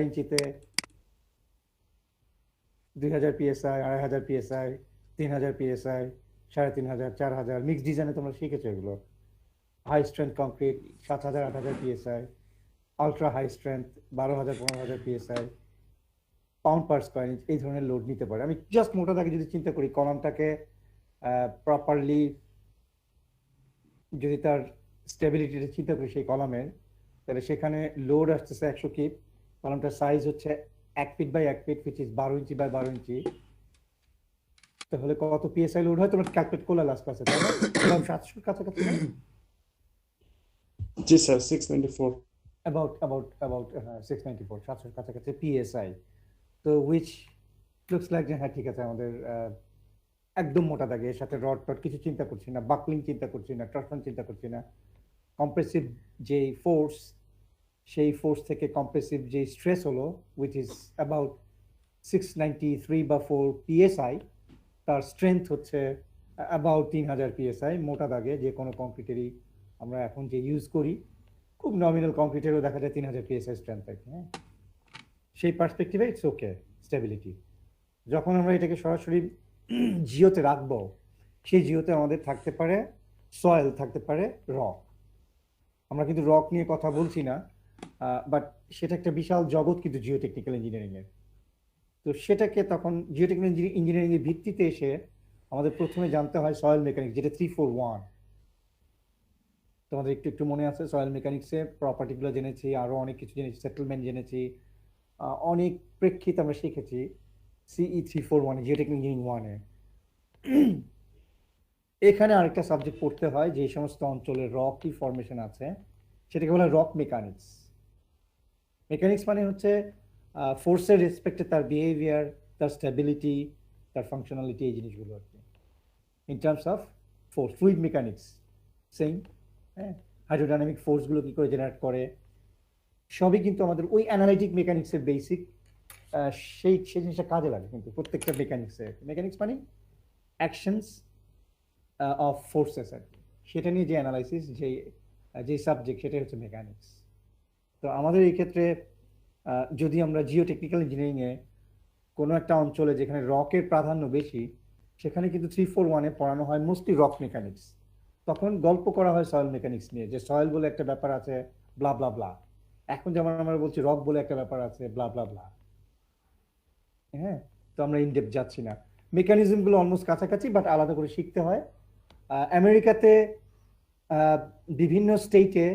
ইঞ্চিতে 2000 PSI, 2500 PSI, 3000 PSI, 3500, 4000 mix ডিজাইনে তোমরা শিখেছো এগুলো। High strength concrete 7000, 8000 PSI, ultra high strength 12000, 15000 PSI, pound per square inch এই ধরনের লোড নিতে পারে। আমি জাস্ট মোটা দাগে যদি চিন্তা করি, কলামটাকে প্রপারলি যদি তার স্টেবিলিটিটা চিন্তা করি সেই কলামের, তাহলে সেখানে লোড আসতেছে 100 কিপ, কলামটার সাইজ হচ্ছে 1 feet by 1 feet, which is 12 inch by 12 inch. তাহলে কত পিএসআই লোড হয় তোমরা ক্যালকুলেট করলে লাস্ট ক্লাসে, তাই না? 700 এর কাছাকাছি না? জি স্যার 694 about 694, 700 এর কাছাকাছি পিএসআই। তো which looks like যে হ্যাঁ ঠিক আছে, আমাদের একদম মোটা দাগে এর সাথে রড টড কিছু চিন্তা করছি না, বাকলিং চিন্তা করছি না, টর্শন চিন্তা করছি না। কম্প্রেসিভ যে ফোর্স, সেই ফোর্স থেকে কম্প্রেসিভ যে স্ট্রেস হলো which is about 693 বা 4 PSI, তার স্ট্রেংথ হচ্ছে about 3000 PSI। মোটা দাগে যে কোনো কংক্রিটেরই আমরা এখন যে ইউজ করি, খুব নমিনাল কংক্রিটেরও দেখা যায় 3000 PSI স্ট্রেংথ থাকে। হ্যাঁ, সেই পার্সপেক্টিভে ইটস ওকে স্টেবিলিটি। যখন আমরা এটাকে সরাসরি জিওতে রাখবো, সেই জিওতে আমাদের থাকতে পারে সয়েল, থাকতে পারে রক। আমরা কিন্তু রক নিয়ে কথা বলছি না, বাট সেটা একটা বিশাল জগৎ কিন্তু জিওটেকনিক্যাল ইঞ্জিনিয়ারিংয়ের। তো সেটাকে তখন জিওটেকনিক্যাল ইঞ্জিনিয়ারিংয়ের ভিত্তিতে এসে আমাদের প্রথমে জানতে হয় সয়েল মেকানিক্স, যেটা 341। তোমাদের একটু একটু মনে আছে সয়েল মেকানিক্সে প্রপার্টিগুলো জেনেছি, আরও অনেক কিছু জেনেছি, সেটেলমেন্ট জেনেছি, অনেক প্রেক্ষিত আমরা শিখেছি CE 341 জিওটেকনিক্যাল ইঞ্জিনিয়ারিং 1-এ। এখানে আরেকটা সাবজেক্ট পড়তে হয় যে সমস্ত অঞ্চলে রকি ফরমেশন আছে, সেটাকে বলা রক মেকানিক্স। মেকানিক্স মানে হচ্ছে ফোর্সের রেসপেক্টে তার বিহেভিয়ার, তার স্টেবিলিটি, তার ফাংশনালিটি, এই জিনিসগুলো আর কি। In terms of force, fluid mechanics same. হ্যাঁ, হাইড্রোডাইনামিক ফোর্সগুলো কী করে জেনারেট করে, সবই কিন্তু আমাদের ওই অ্যানালাইটিক মেকানিক্সের বেসিক, সেই জিনিসটা কাজে লাগে কিন্তু প্রত্যেকটা মেকানিক্সে। মেকানিক্স মানে অ্যাকশনস অফ ফোর্সেস আর কি, সেটা নিয়ে যে অ্যানালাইসিস, যে সাবজেক্ট, সেটাই হচ্ছে মেকানিক্স। তো আমাদের এই ক্ষেত্রে যদি আমরা জিওটেকনিক্যাল ইঞ্জিনিয়ারিংয়ে কোনো একটা অঞ্চলে যেখানে রকের প্রাধান্য বেশি, সেখানে কিন্তু 341-এ পড়ানো হয় মোস্টলি রক মেকানিক্স। তখন গল্প করা হয় সয়েল মেকানিক্স নিয়ে, যে সয়েল বলে একটা ব্যাপার আছে, ব্লা ব্লা ব্লা। এখন যেমন আমরা বলছি রক বলে একটা ব্যাপার আছে, ব্লা ব্লা ব্লা। হ্যাঁ, তো আমরা ইনডেপথ যাচ্ছি না, মেকানিজমগুলো অলমোস্ট কাছাকাছি, বাট আলাদা করে শিখতে হয়। আমেরিকাতে বিভিন্ন স্টেটে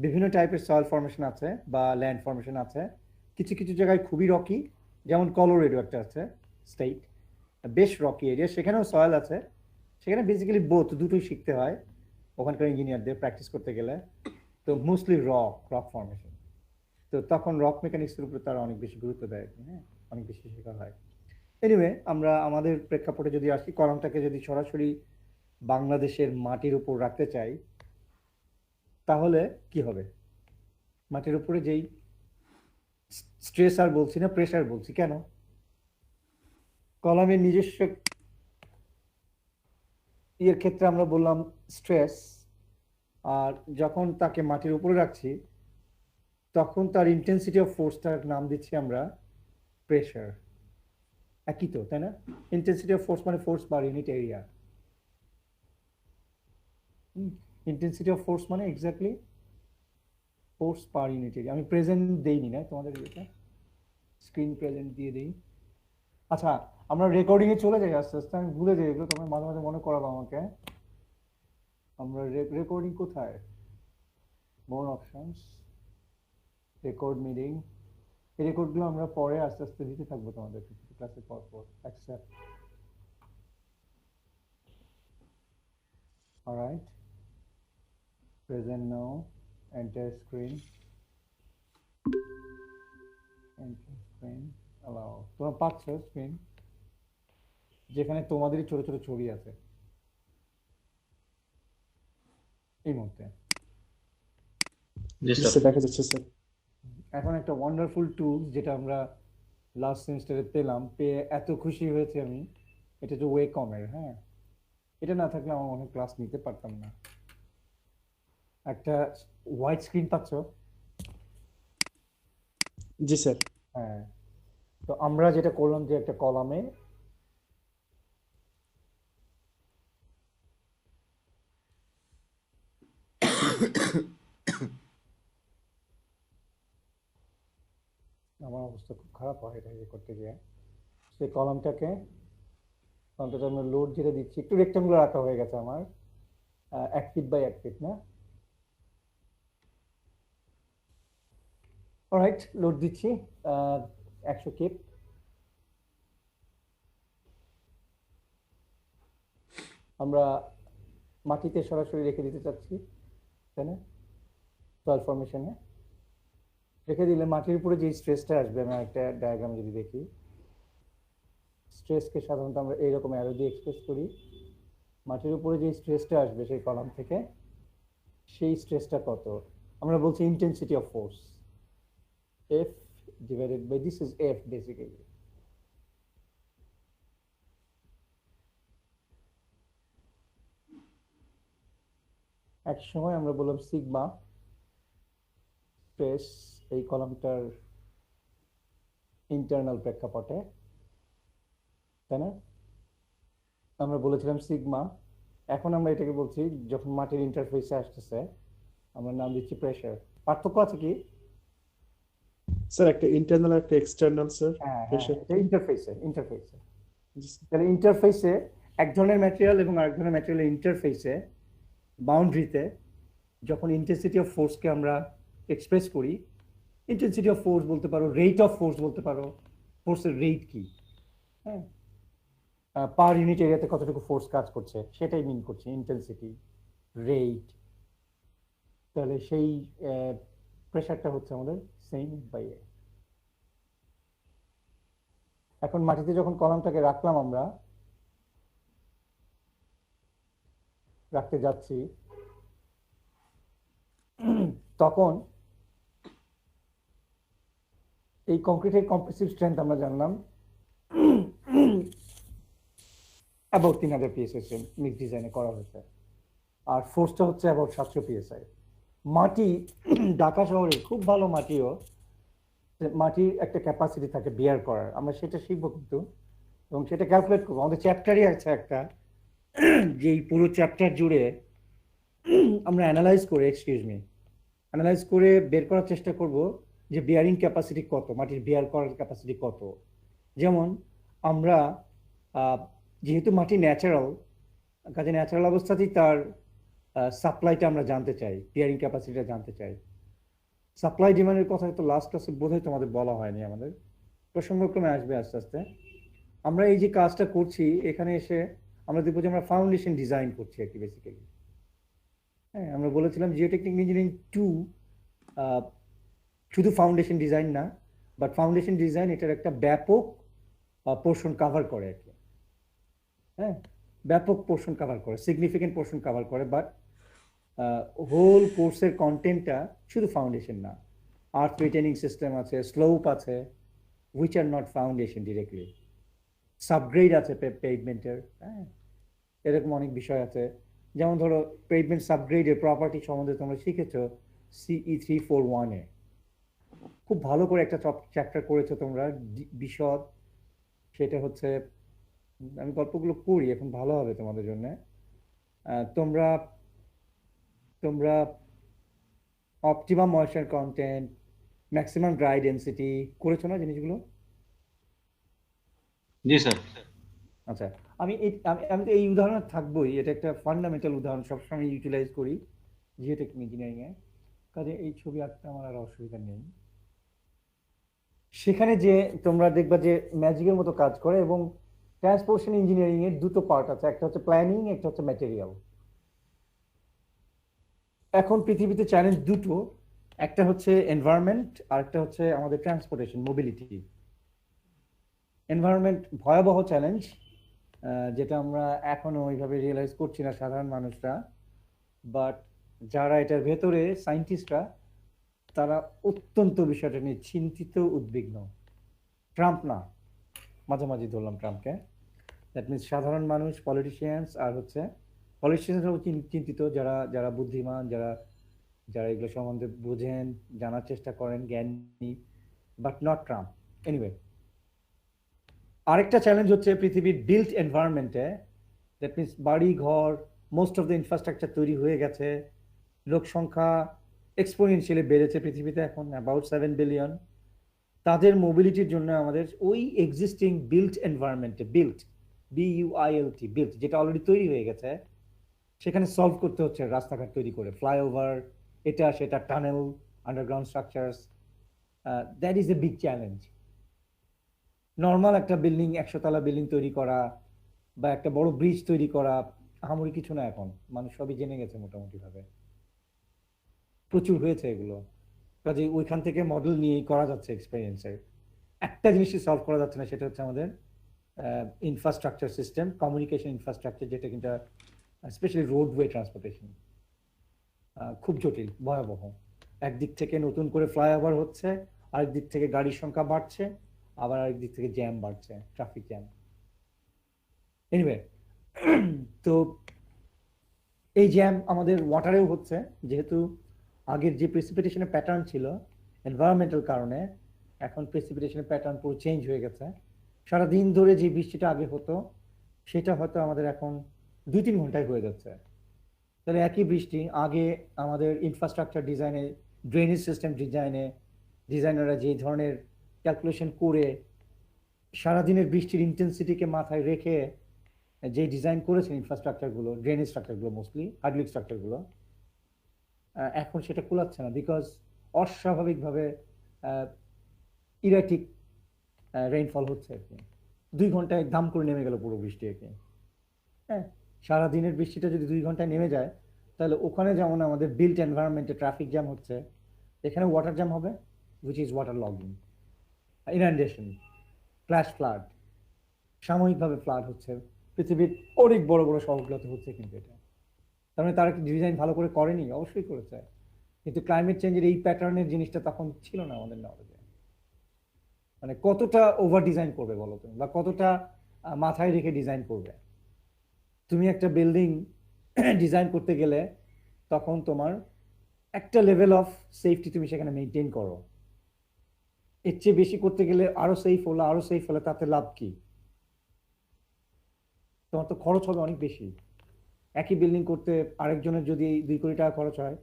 বিভিন্ন টাইপের সয়েল ফরমেশন আছে বা ল্যান্ড ফরমেশন আছে। কিছু কিছু জায়গায় খুবই রকি, যেমন কলোরেডো একটা আছে স্টেট, বেশ রকি এরিয়া, সেখানেও সয়েল আছে। সেখানে বেসিক্যালি বোথ, দুটোই শিখতে হয় ওখানকার ইঞ্জিনিয়ারদের প্র্যাকটিস করতে গেলে। তো মোস্টলি রক ফরমেশন। তো তখন রক মেকানিক্সের উপরে তারা অনেক বেশি গুরুত্ব দেয়। হ্যাঁ, অনেক বেশি শেখা হয়। এনিওয়ে, আমরা আমাদের প্রেক্ষাপটে যদি আসি, কলামটাকে যদি সরাসরি বাংলাদেশের মাটির উপর রাখতে চাই, তাহলে কি হবে? মাটির উপরে যেই স্ট্রেস আর বলছি না, প্রেসার বলছি। কেন? কলামের নিজস্ব ইয়ের ক্ষেত্রে আমরা বললাম স্ট্রেস, আর যখন তাকে মাটির উপরে রাখছি, তখন তার ইন্টেন্সিটি অফ ফোর্সটার নাম দিচ্ছি আমরা প্রেসার। একই তো, তাই না? ইন্টেন্সিটি অফ ফোর্স মানে force per unit area. Intensity of force মানে exactly force per unit area. আমি প্রেজেন্ট দেইনি না তোমাদের, এটা স্ক্রিন প্রেজেন্ট দিয়ে দিই। আচ্ছা, আমরা রেকর্ডিংয়ে চলে যাই আস্তে আস্তে, আমি ভুলে যাই এগুলো, তোমরা মাঝে মাঝে মনে করাবো আমাকে। আমরা রেকর্ডিং কোথায়? মোর অপশনস, রেকর্ড মিটিং। এই রেকর্ডগুলো আমরা পরে আস্তে আস্তে দিতে থাকবো তোমাদের ক্লাসের পর পর। অ্যাকসেপ্ট। অলরাইট, প্রেজেন্ট নাও, enter screen, enter screen, allow. তোমরা পাচ্ছ স্ক্রিন যেখানে তোমাদেরই ছোট ছোট ছবি আছে এই মুহূর্তে? জি স্যার দেখা যাচ্ছে স্যার। এখন একটা ওয়ান্ডারফুল টুলস যেটা আমরা লাস্ট সেমিস্টারে পেলাম, পেয়ে এত খুশি হয়েছি আমি। এটা হচ্ছে ওয়েকমের। হ্যাঁ, এটা না থাকলে আমার অনেক ক্লাস নিতে পারতাম না। একটা হোয়াইট স্ক্রিন পাচ্ছ? জি স্যার। তো আমরা যেটা করলাম যে একটা কলামে আমার অবস্থা খুব খারাপ হয় এটা ইয়ে করতে গিয়ে। সেই কলামটাকে অন্তত আমরা লোড যেটা দিচ্ছি একটু রেক্টাঙ্গুলার আঁকা হয়ে গেছে আমার, 1 ফিট বাই 1 ফিট না। অলরাইট, লোড দিচ্ছি 100 কিপ। আমরা মাটিতে সরাসরি রেখে দিতে চাচ্ছি, তাই না? সয়েল ফরমেশনে রেখে দিলে মাটির উপরে যে স্ট্রেসটা আসবে, আমি একটা ডায়াগ্রাম যদি দেখি, স্ট্রেসকে সাধারণত আমরা এইরকম অ্যারো দিয়ে এক্সপ্রেস করি। মাটির উপরে যে স্ট্রেসটা আসবে সেই কলাম থেকে, সেই স্ট্রেসটা কত আমরা বলছি intensity of force, F divided by this is F basically. এক সময় আমরা বললাম সিগমা স্ট্রেস এই কলামটার ইন্টারনাল প্রেক্ষাপটে, তাই না? আমরা বলেছিলাম সিগমা। এখন আমরা এটাকে বলছি যখন মাটির ইন্টারফেসে আসতেছে আমরা নাম দিচ্ছি প্রেসার। পার্থক্য আছে কি? স্যার একটা ইন্টারনাল একটা এক্সটার্নাল স্যার হ্যাঁ, প্রেশার। এটা ইন্টারফেসে তাহলে ইন্টারফেসে এক ধরনের ম্যাটেরিয়াল এবং আরেক ধরনের ম্যাটেরিয়ালের ইন্টারফেসে বাউন্ডারিতে যখন ইন্টেন্সিটি অফ ফোর্সকে আমরা এক্সপ্রেস করি, ইন্টেন্সিটি অফ ফোর্স বলতে পারো, রেট অফ ফোর্স বলতে পারো, ফোর্সের রেট কি, হ্যাঁ, পার ইউনিট এরিয়াতে কতটুকু ফোর্স কাজ করছে সেটাই মিন করছে ইন্টেন্সিটি, রেট। তাহলে সেই প্রেশারটা হচ্ছে আমাদের সেম বাই এ। এখন মাটিতে যখন কলামটাকে রাখলাম, আমরা রাখতে যাচ্ছি, তখন এই কংক্রিটের কম্প্রেসিভ স্ট্রেংথ আমরা জানলাম অ্যাবাউট 3000 পিএসআই মিক্স ডিজাইনে করা হয়েছে, আর ফোর্সটা হচ্ছে অ্যাবাউট 700 পিএসআই। মাটি ঢাকা শহরে খুব ভালো মাটিও, মাটির একটা ক্যাপাসিটি থাকে বিয়ার করার, আমরা সেটা শিখবো কিন্তু, এবং সেটা ক্যালকুলেট করবো। আমাদের চ্যাপ্টারই আছে একটা, যেই পুরো চ্যাপ্টার জুড়ে আমরা অ্যানালাইজ করে বের করার চেষ্টা করব যে বিয়ারিং ক্যাপাসিটি কত, মাটির বিয়ার করার ক্যাপাসিটি কত। যেমন আমরা যেহেতু মাটি ন্যাচারাল, কাজে ন্যাচারাল অবস্থাতেই তার সাপ্লাইটা আমরা জানতে চাই, বিয়ারিং ক্যাপাসিটিটা জানতে চাই। সাপ্লাই ডিমান্ডের কথা তো লাস্ট ক্লাসে বোধহয় তোমাদের বলা হয়নি, আমাদের প্রসঙ্গক্রমে আসবে আস্তে আস্তে। আমরা এই যে কাজটা করছি এখানে এসে আমরা দেখবো যে আমরা ফাউন্ডেশন ডিজাইন করছি আর কি বেসিক্যালি। হ্যাঁ, আমরা বলেছিলাম জিওটেকনিক ইঞ্জিনিয়ারিং 2 শুধু ফাউন্ডেশন ডিজাইন না, বাট ফাউন্ডেশন ডিজাইন এটার একটা ব্যাপক পোর্শন কাভার করে আর কি। হ্যাঁ, ব্যাপক পোর্শন কাভার করে, সিগনিফিকেন্ট পোর্শন কাভার করে, বাট হোল কোর্সের কন্টেন্টটা শুধু ফাউন্ডেশন না। আর্থ রিটেনিং সিস্টেম আছে, স্লোপ আছে, which are not foundation directly, subgrade আছে পেভমেন্টের, হ্যাঁ, এরকম অনেক বিষয় আছে। যেমন ধরো পেভমেন্ট সাবগ্রেডের প্রপার্টি সম্বন্ধে তোমরা শিখেছো CE 341-এ, খুব ভালো করে একটা চ্যাপ্টার করেছো তোমরা বিশদ। সেটা হচ্ছে, আমি গল্পগুলো করি এখন ভালো হবে তোমাদের জন্য। তোমরা তোমরা optimum moisture content, maximum dry density করেছো না জিনিসগুলো? জি স্যার। আচ্ছা, আমি আমি তো এই উদাহরণে থাকবোই, এটা একটা ফান্ডামেন্টাল উদাহরণ, সবসময় ইউটিলাইজ করি জিওটেকনিক ইঞ্জিনিয়ারিংয়ে, কাজে এই ছবি আঁকতে আমার আর অসুবিধা নেই। সেখানে যে তোমরা দেখবা যে ম্যাজিকের মতো কাজ করে, এবং ট্রান্সপোর্টেশন ইঞ্জিনিয়ারিং এর দুটো পার্ট আছে, একটা হচ্ছে প্ল্যানিং, একটা হচ্ছে ম্যাটেরিয়াল। এখন পৃথিবীতে চ্যালেঞ্জ দুটো, একটা হচ্ছে এনভায়রনমেন্ট আর একটা হচ্ছে আমাদের ট্রান্সপোর্টেশন মোবিলিটি। এনভায়রনমেন্ট ভয়াবহ চ্যালেঞ্জ, যেটা আমরা এখনো ওইভাবে রিয়েলাইজ করছি না সাধারণ মানুষরা, বাট যারা এটার ভেতরে সায়েন্টিস্টরা তারা অত্যন্ত বিষয়টা নিয়ে চিন্তিত, উদ্বিগ্ন। ট্রাম্প না, মাঝামাঝি ধরলাম ট্রাম্পকে, দ্যাট মিনস সাধারণ মানুষ, পলিটিশিয়ানস, আর হচ্ছে পলিটিশিয়ানসরাও চিন্তিত, যারা যারা বুদ্ধিমান, যারা যারা এগুলো সম্বন্ধে বোঝেন, জানার চেষ্টা করেন, জ্ঞানী, বাট নট ট্রাম্প। এনিওয়ে, আরেকটা চ্যালেঞ্জ হচ্ছে পৃথিবীর বিল্ট এনভায়রনমেন্টে, দ্যাট মিনস বাড়ি ঘর, মোস্ট অফ দ্য ইনফ্রাস্ট্রাকচার তৈরি হয়ে গেছে, লোক সংখ্যা এক্সপোনেনশিয়ালি বেড়েছে পৃথিবীতে, এখন অ্যাবাউট 7 বিলিয়ন। তাদের মোবিলিটির জন্য আমাদের ওই এক্সিস্টিং বিল্ট এনভায়রনমেন্টে, বিইউআইএলটি, বিল্ট যেটা অলরেডি তৈরি হয়ে গেছে, সেখানে সলভ করতে হচ্ছে রাস্তাঘাট তৈরি করে, ফ্লাইওভার, এটা সেটা, tunnel, underground structures. That is a big challenge. Normal একটা বিল্ডিং, 100 তলা বিল্ডিং তৈরি করা বা একটা বড় ব্রিজ তৈরি করা আহামরি কিছু না, এখন মানুষ সবই জেনে গেছে মোটামুটি ভাবে, প্রচুর হয়েছে এগুলো। কাজে ওইখান থেকে মডেল নিয়েই করা যাচ্ছে এক্সপেরিয়েন্সের। একটা জিনিসই সলভ করা যাচ্ছে না, সেটা হচ্ছে আমাদের ইনফ্রাস্ট্রাকচার সিস্টেম, কমিউনিকেশন ইনফ্রাস্ট্রাকচার, যেটা কিন্তু স্পেশালি রোডওয়ে ট্রান্সপোর্টেশন খুব জটিল, ভয়াবহ। একদিক থেকে নতুন করে ফ্লাইওভার হচ্ছে, আরেক দিক থেকে গাড়ির সংখ্যা বাড়ছে, আবার আরেক দিক থেকে জ্যাম বাড়ছে, ট্রাফিক জ্যাম। এনিওয়ে, তো এই জ্যাম আমাদের ওয়াটারেও হচ্ছে, যেহেতু আগের যে প্রেসিপিটেশনের প্যাটার্ন ছিল এনভায়রনমেন্টাল কারণে, এখন প্রেসিপিটেশনের প্যাটার্ন পুরো চেঞ্জ হয়ে গেছে। সারাদিন ধরে যে বৃষ্টিটা আগে হতো, সেটা হয়তো আমাদের এখন 2-3 ঘন্টায় হয়ে যাচ্ছে। তাহলে একই বৃষ্টি আগে আমাদের ইনফ্রাস্ট্রাকচার ডিজাইনে, ড্রেনেজ সিস্টেম ডিজাইনে ডিজাইনাররা যে ধরনের ক্যালকুলেশন করে সারাদিনের বৃষ্টির ইন্টেন্সিটিকে মাথায় রেখে যে ডিজাইন করেছেন ইনফ্রাস্ট্রাকচারগুলো, ড্রেনেজ স্ট্রাকচারগুলো, মোস্টলি হাইড্রোলিক স্ট্রাকচারগুলো, এখন সেটা কুলাচ্ছে না, বিকজ অস্বাভাবিকভাবে ইরাটিক রেইনফল হচ্ছে আর কি। 2 ঘন্টায় দাম করে নেমে গেল পুরো বৃষ্টি আর কি। হ্যাঁ, সারাদিনের বৃষ্টিটা যদি 2 ঘন্টায় নেমে যায়, তাহলে ওখানে যেমন আমাদের বিল্ট এনভায়রনমেন্টে ট্রাফিক জ্যাম হচ্ছে, এখানে ওয়াটার জ্যাম হবে, which is water logging, inundation, flash flood, সাময়িকভাবে ফ্লাড হচ্ছে পৃথিবীর অনেক বড় বড় শহরগুলোতে হচ্ছে। কিন্তু এটা তার মানে তারা কি ডিজাইন ভালো করে করেনি? অবশ্যই করেছে, কিন্তু ক্লাইমেট চেঞ্জের এই প্যাটার্নের জিনিসটা তখন ছিল না আমাদের নলেজে। মানে কতটা ওভার ডিজাইন করবে বলো তুমি, বা কতটা মাথায় রেখে ডিজাইন করবে? তুমি একটা বিল্ডিং ডিজাইন করতে গেলে তখন তোমার একটা লেভেল অফ সেফটি তুমি সেখানে মেনটেন করো। এর চেয়ে বেশি করতে গেলে আরো সেফ হলে তাতে লাভ কি? তোমার তো খরচ হবে অনেক বেশি। একই বিল্ডিং করতে আরেকজনের যদি 2 কোটি টাকা খরচ হয়,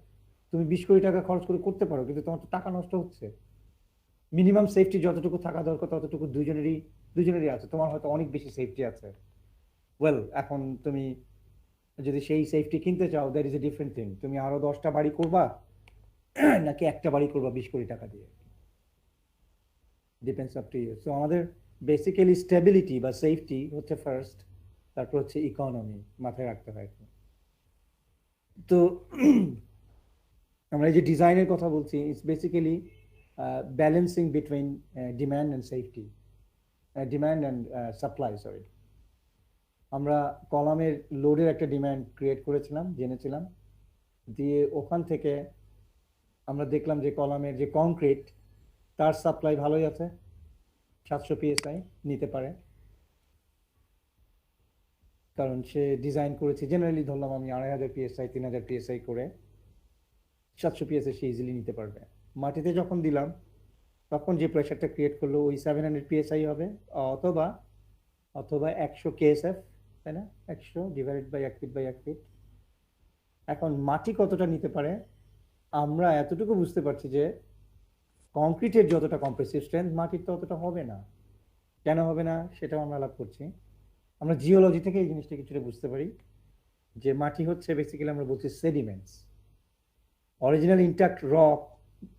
তুমি 20 কোটি টাকা খরচ করে করতে পারো, কিন্তু তোমার তো টাকা নষ্ট হচ্ছে। মিনিমাম সেফটি যতটুকু থাকা দরকার ততটুকু দুজনেরই আছে, তোমার হয়তো অনেক বেশি সেফটি আছে। ওয়েল, এখন তুমি যদি সেই সেফটি কিনতে চাও, that is a different thing. তুমি আরো 10টা বাড়ি করবা নাকি একটা বাড়ি করবা 20 কোটি টাকা দিয়ে, depends up to you. So আমাদের বেসিক্যালি স্টেবিলিটি বা সেফটি হচ্ছে ফার্স্ট, তারপর হচ্ছে ইকোনমি মাথায় রাখতে হয়। তো আমরা এই যে ডিজাইনের কথা বলছি, it's basically balancing between demand and safety, demand and supply, sorry. আমরা কলামের লোডের একটা ডিমান্ড ক্রিয়েট করেছিলাম, জেনেছিলাম, দিয়ে ওখান থেকে আমরা দেখলাম যে কলামের যে কংক্রিট, তার সাপ্লাই ভালোই আছে, 700 PSI নিতে পারে, কারণ সে ডিজাইন করেছে জেনারেলি, ধরলাম আমি 2500 PSI 3000 PSI করে, 700 PSI সে ইজিলি নিতে পারবে। মাটিতে যখন দিলাম তখন যে প্রেশারটা ক্রিয়েট করলো ওই 700 PSI হবে, অথবা 100 KSF, তাই না? 100 divided by 1 feet by 1 feet. এখন মাটি কতটা নিতে পারে আমরা এতটুকু বুঝতে পারছি যে কংক্রিটের যতটা কম্প্রেসিভ স্ট্রেংথ মাটির তো অতটা হবে না। কেন হবে না সেটাও আমরা লাভ করছি। আমরা জিওলজি থেকে এই জিনিসটা কিছুটা বুঝতে পারি যে মাটি হচ্ছে বেসিক্যালি, আমরা বলছি সেডিমেন্টস। অরিজিনাল ইন্ট্যাক্ট রক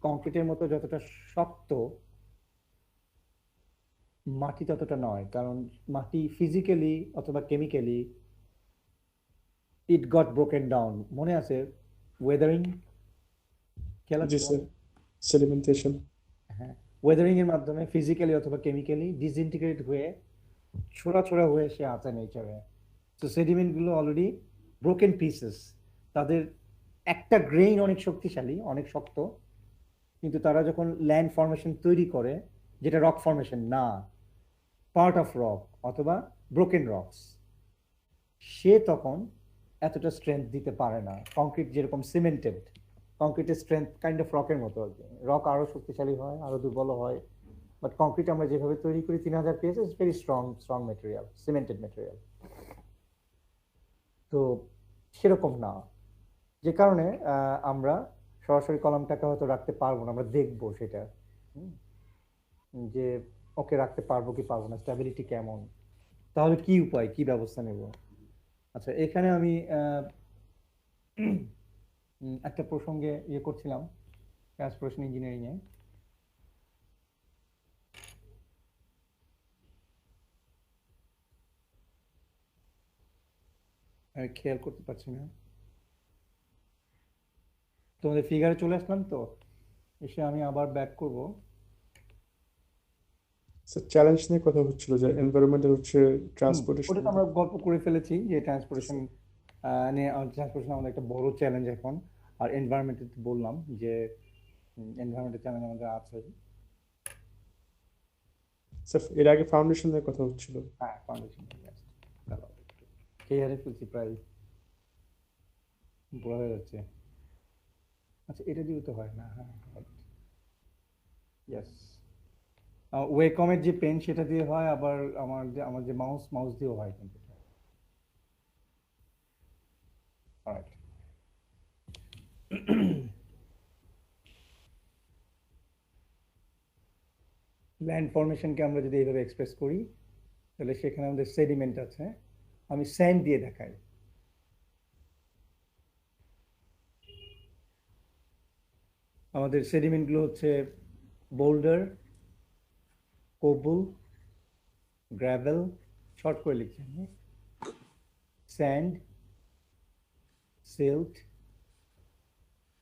কংক্রিটের মতো যতটা শক্ত, মাটি ততটা নয়, কারণ মাটি ফিজিক্যালি অথবা chemically it got broken down. মনে আছে ওয়েদারিং খেলা? জি স্যার, সেডিমেন্টেশন। হ্যাঁ, ওয়েদারিং এর মাধ্যমে ফিজিক্যালি অথবা কেমিক্যালি ডিসইন্টিগ্রেট হয়ে ছোড়া ছোড়া হয়ে সে আছে নেচারে। তো সেডিমেন্ট গুলো অলরেডি ব্রোকেন পিসেস, তাদের একটা গ্রেইন অনেক শক্তিশালী, অনেক শক্ত, কিন্তু তারা যখন ল্যান্ড ফর্মেশন তৈরি করে, যেটা রক ফর্মেশন না, পার্ট অফ রক অথবা ব্রোকেন রকস, সে তখন এতটা স্ট্রেংথ দিতে পারে না। কংক্রিট যেরকম সিমেন্টেড, কংক্রিটের স্ট্রেংথ কাইন্ড অফ রকের মতো আর কি। রক আরো শক্তিশালী হয়, আরো দুর্বল হয়, বাট কংক্রিট আমরা যেভাবে তৈরি করি 3000 PS is very strong material, cemented material. তো সেরকম না, যে কারণে আমরা সরাসরি কলামটাকে হয়তো রাখতে পারবো না, আমরা দেখবো সেটা হুম, যে ওকে রাখতে পারবো কি পারবো না, স্ট্যাবিলিটি কেমন, তাহলে কি উপায়, কি ব্যবস্থা নেব। আচ্ছা, এখানে আমি একটা প্রসঙ্গে ইয়ে করছিলাম ট্রান্সপোর্টেশন ইঞ্জিনিয়ারিং এ। আমি খেয়াল করতে পারছি না, তোমাদের ফিগারে চলে আসলাম তো, এসে আমি আবার ব্যাক করব। স্যার চ্যালেঞ্জ নিয়ে কথা হচ্ছিল যে এনভায়রনমেন্টের হচ্ছে ট্রান্সপোর্টেশন। ওটা তো আমরা গল্প করে ফেলেছি যে ট্রান্সপোর্টেশন নিয়ে, ট্রান্সপোর্টেশন আমাদের একটা বড় চ্যালেঞ্জ এখন। আর এনভায়রনমেন্টে বললাম যে এনভায়রনমেন্টের চ্যালেঞ্জ আমাদের আছে। স্যার এর আগে ফাউন্ডেশন নিয়ে কথা হচ্ছিল। হ্যাঁ, ফাউন্ডেশন কেয়ারে ফেলছি, প্রায় বড় হয়ে যাচ্ছে। আচ্ছা, এটা দিয়ে তো হয় না। হ্যাঁ, ইয়েস, ওয়েকমের যে পেন সেটা দিয়ে হয়, আবার আমার যে মাউস দিয়েও হয় কিন্তু। অলরাইট। ল্যান্ড ফরমেশনকে আমরা যদি এইভাবে এক্সপ্রেস করি, তাহলে সেখানে আমাদের সেডিমেন্ট আছে, আমি স্যান্ড দিয়ে দেখাই। আমাদের সেডিমেন্টগুলো হচ্ছে বোল্ডার, কোবল, গ্র্যাভেল, শর্ট করে লিখছি আমি, স্যান্ড, সিল্ট,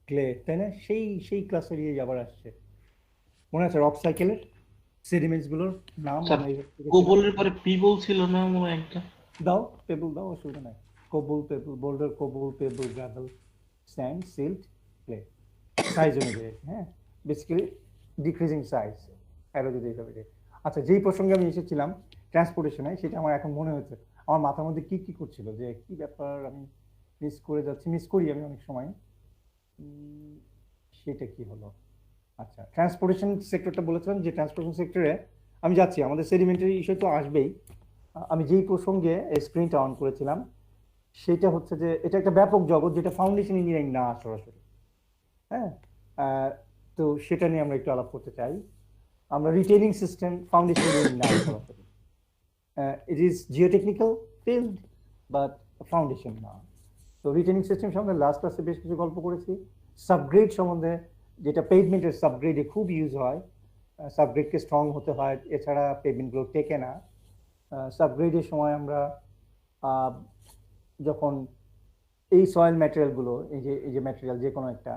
ক্লে, তাই না? সেই সেই ক্লাসের ইয়ে আবার আসছে, মনে আছে রক সাইকেলের সেডিমেন্টস গুলোর নাম স্যার আমরা এইভাবে লিখেছিলাম। কোবলের পরে পিবল ছিল না মনে হয় একটা? দাও, পেবল দাও, অসুবিধা নাই। Cobble, pebble, boulder, cobble, pebble, gravel, sand, silt, clay, size অনুযায়ী। হ্যাঁ, বেসিক্যালি ডিক্রিজিং সাইজ, অ্যারো যদি এইভাবে দিই। আচ্ছা, যেই প্রসঙ্গে আমি এসেছিলাম ট্রান্সপোর্টেশনে, সেটা আমার এখন মনে হচ্ছে, আমার মাথার মধ্যে কি কি করছিল, যে কি ব্যাপার আমি মিস করে যাচ্ছি, মিস করি আমি অনেক সময়। সেটা কি হলো? আচ্ছা, ট্রান্সপোর্টেশন সেক্টরটা বলেছিলাম যে ট্রান্সপোর্টেশন সেক্টরে আমি যাচ্ছি, আমাদের সেডিমেন্টারি ইস্যু তো আসবেই। আমি যেই প্রসঙ্গে স্ক্রিনটা অন করেছিলাম, সেটা হচ্ছে যে এটা একটা ব্যাপক জগৎ, যেটা ফাউন্ডেশন ইঞ্জিনিয়ারিং না সরাসরি। হ্যাঁ, তো সেটা নিয়ে আমরা একটু আলাপ করতে চাই। আমরা রিটেইনিং সিস্টেম ফাউন্ডেশন ইঞ্জিনিয়ারিং না সরাসরি, it is geotechnical field but foundation না। তো রিটেনিং সিস্টেম সম্বন্ধে লাস্ট ক্লাসে বেশ কিছু গল্প করেছি। সাবগ্রেড সম্বন্ধে, যেটা পেভমেন্টের সাবগ্রেডে খুব ইউজ হয়, সাবগ্রেডকে স্ট্রং হতে হয়, এছাড়া পেভমেন্টগুলো টেকে না। সাবগ্রেডের সময় আমরা যখন এই সয়েল ম্যাটেরিয়ালগুলো, এই যে ম্যাটেরিয়াল যে কোনো একটা,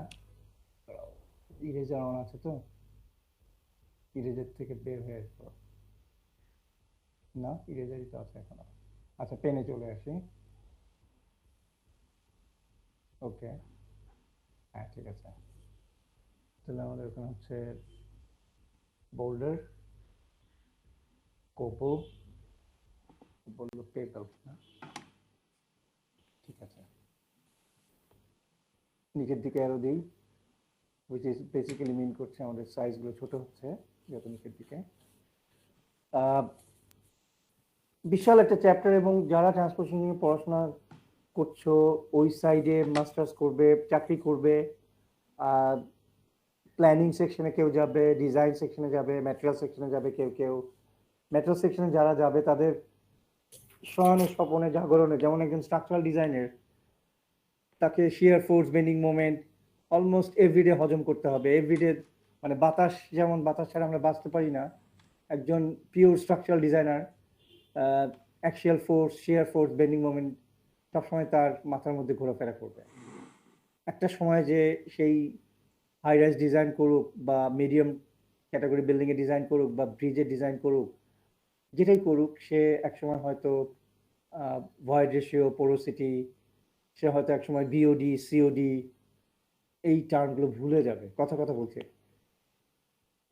ইরেজার অন আছে তো, ইরেজার থেকে বের হয়ে আসবো না, ইরেজারই তো আছে এখনো। আচ্ছা, পেনে চলে আসি। ওকে, হ্যাঁ ঠিক আছে। তাহলে আমাদের ওখানে হচ্ছে বোল্ডার, কোপো, বললো পেপাল না, ঠিক আছে। নিচের দিকে আরো দিই, which is basically মিন করছে আমাদের সাইজগুলো ছোট হচ্ছে যত নিচের দিকে। বিশাল একটা চ্যাপ্টার, এবং যারা ট্রান্সপোর্টেশন নিয়ে পড়াশোনা করছো, ওই সাইডে মাস্টার্স করবে, চাকরি করবে, প্ল্যানিং সেকশনে কেউ যাবে, ডিজাইন সেকশনে যাবে, ম্যাটেরিয়াল সেকশনে যাবে, কেউ কেউ ম্যাটেরিয়াল সেকশনে যারা যাবে, তাদের শয়নে স্বপনে জাগরণে, যেমন একজন স্ট্রাকচারাল ডিজাইনের, তাকে shear force, bending moment almost everyday হজম করতে হবে। এভরিডে, মানে বাতাস, যেমন বাতাস ছাড়া আমরা বাঁচতে পারি না, একজন pure structural designer axial force, শিয়ার ফোর্স, বেন্ডিং মোমেন্ট সবসময় তার মাথার মধ্যে ঘোরাফেরা করবে। একটা সময় যে সেই হাই রাইজ ডিজাইন করুক, বা মিডিয়াম ক্যাটাগরি বিল্ডিংয়ে ডিজাইন করুক, বা ব্রিজের ডিজাইন করুক, যেটাই করুক, সে একসময় হয়তো ভয়েড রেশিও, পোরোসিটি, সে হয়তো একসময় বিওডি, সিওডি, এই টার্মগুলো ভুলে যাবে, কথা কথা বলছে,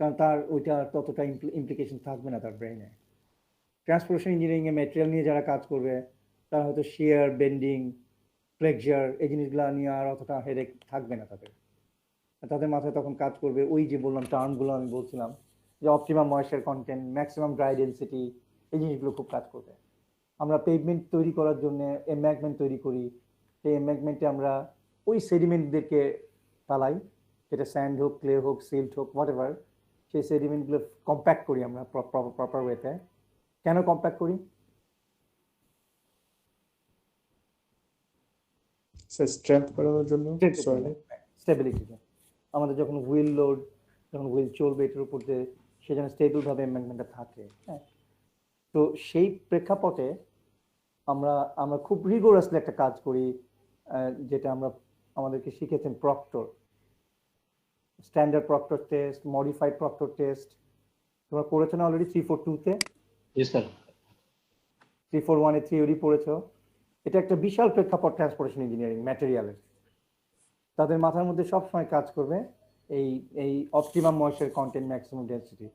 কারণ তার ওইটা ততটা ইমপ্লিকেশন থাকবে না তার ব্রেইনে। ট্রান্সপোর্টেশন ইঞ্জিনিয়ারিংয়ে ম্যাটেরিয়াল নিয়ে যারা কাজ করবে, তারা হয়তো শিয়ার, বেন্ডিং, ফ্লেক্সার, এই জিনিসগুলো নিয়ে আর অতটা হেডেক থাকবে না তাদের। তাদের মাথায় তখন কাজ করবে ওই যে বললাম টার্মগুলো আমি বলছিলাম, যে optimum moisture content, maximum dry density, এই জিনিসগুলো খুব কাজ করবে। আমরা পেভমেন্ট তৈরি করার জন্য এমব্যাঙ্কমেন্ট তৈরি করি, সেই এমব্যাঙ্কমেন্টে আমরা ওই সেডিমেন্টদেরকে ফালাই, সেটা স্যান্ড হোক, ক্লে হোক, সিল্ট হোক, হোয়াট এভার, সেই সেডিমেন্টগুলো কম্প্যাক্ট করি আমরা প্রপার ওয়েতে। কেন কম্প্যাক্ট করি? স্যার স্ট্রেংথ বাড়ানোর জন্য সয়েলে। স্টেবিলিটি। আমাদের যখন হুইল লোড, যখন হুইল চলবে এটার উপর দিয়ে, সে যেন স্টেবলভাবে এমব্যাঙ্কমেন্টটা থাকে। হ্যাঁ, তো সেই প্রেক্ষাপটে আমরা আমরা খুব রিগোরাসলি একটা কাজ করি, যেটা আমরা আমাদেরকে শিখেছেন proctor, standard proctor test, modified proctor test. তোমরা পড়েছো না অলরেডি 342-তে? জি স্যার। 341-এ থিওরি পড়েছো। এটা একটা বিশাল প্রেক্ষাপট ট্রান্সপোর্টেশন ইঞ্জিনিয়ারিং ম্যাটেরিয়ালের। তাদের মাথার মধ্যে সবসময় কাজ করবে এই এই optimum moisture content, maximum density.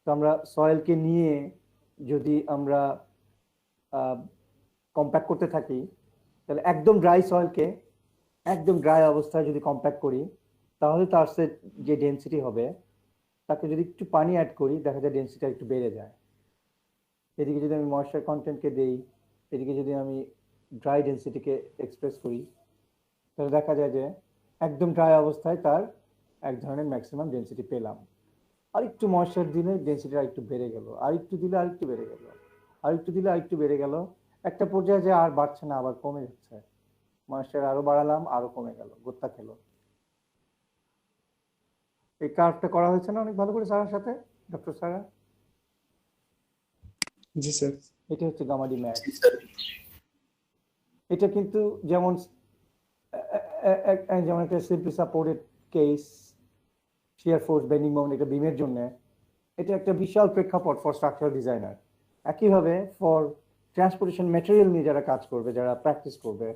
তো আমরা সয়েলকে নিয়ে যদি আমরা কম্প্যাক্ট করতে থাকি, তাহলে একদম ড্রাই সয়েলকে একদম ড্রাই অবস্থায় যদি কম্প্যাক্ট করি, তাহলে তার যে ডেনসিটি হবে, তাকে যদি একটু পানি অ্যাড করি, দেখা যায় ডেনসিটি একটু বেড়ে যায়। এদিকে যদি আমি ময়েশ্চার কন্টেন্টকে দেই, এদিকে যদি আমি ড্রাই ডেনসিটিকে এক্সপ্রেস করি, তাহলে দেখা যায় যে একদম ড্রাই অবস্থায় তার এক ধরনের ম্যাক্সিমাম ডেনসিটি পেলাম। আর একটু ময়েশ্চার দিলে ডেনসিটি আরেকটু বেড়ে গেল, আর একটু দিলে আরেকটু বেড়ে গেল, আর একটু দিলে আরেকটু বেড়ে গেল, একটা পর্যায়ে যে আর বাড়ছে না, আবার কমে যাচ্ছে। ময়েশ্চার আরো বাড়ালাম, আরো কমে গেল, গোত্তা খেলো। এই কার্ভটা করা হয়েছে না অনেক ভালো করে স্যারের সাথে, ডক্টর সারা? জি স্যার। এটা হচ্ছে গামাডি ম্যাক্স। এটা কিন্তু যেমন যেমন একটা সিম্পলি সাপোর্টেড কেস, শিয়ার ফোর্স বেন্ডিং মোমেন্ট, এটা বিমের জন্য এটা একটা বিশাল প্রেক্ষাপট ফর স্ট্রাকচারাল ডিজাইনার। একইভাবে ফর ট্রান্সপোর্টেশন ম্যাটেরিয়াল নিয়ে যারা কাজ করবে, যারা প্র্যাকটিস করবে,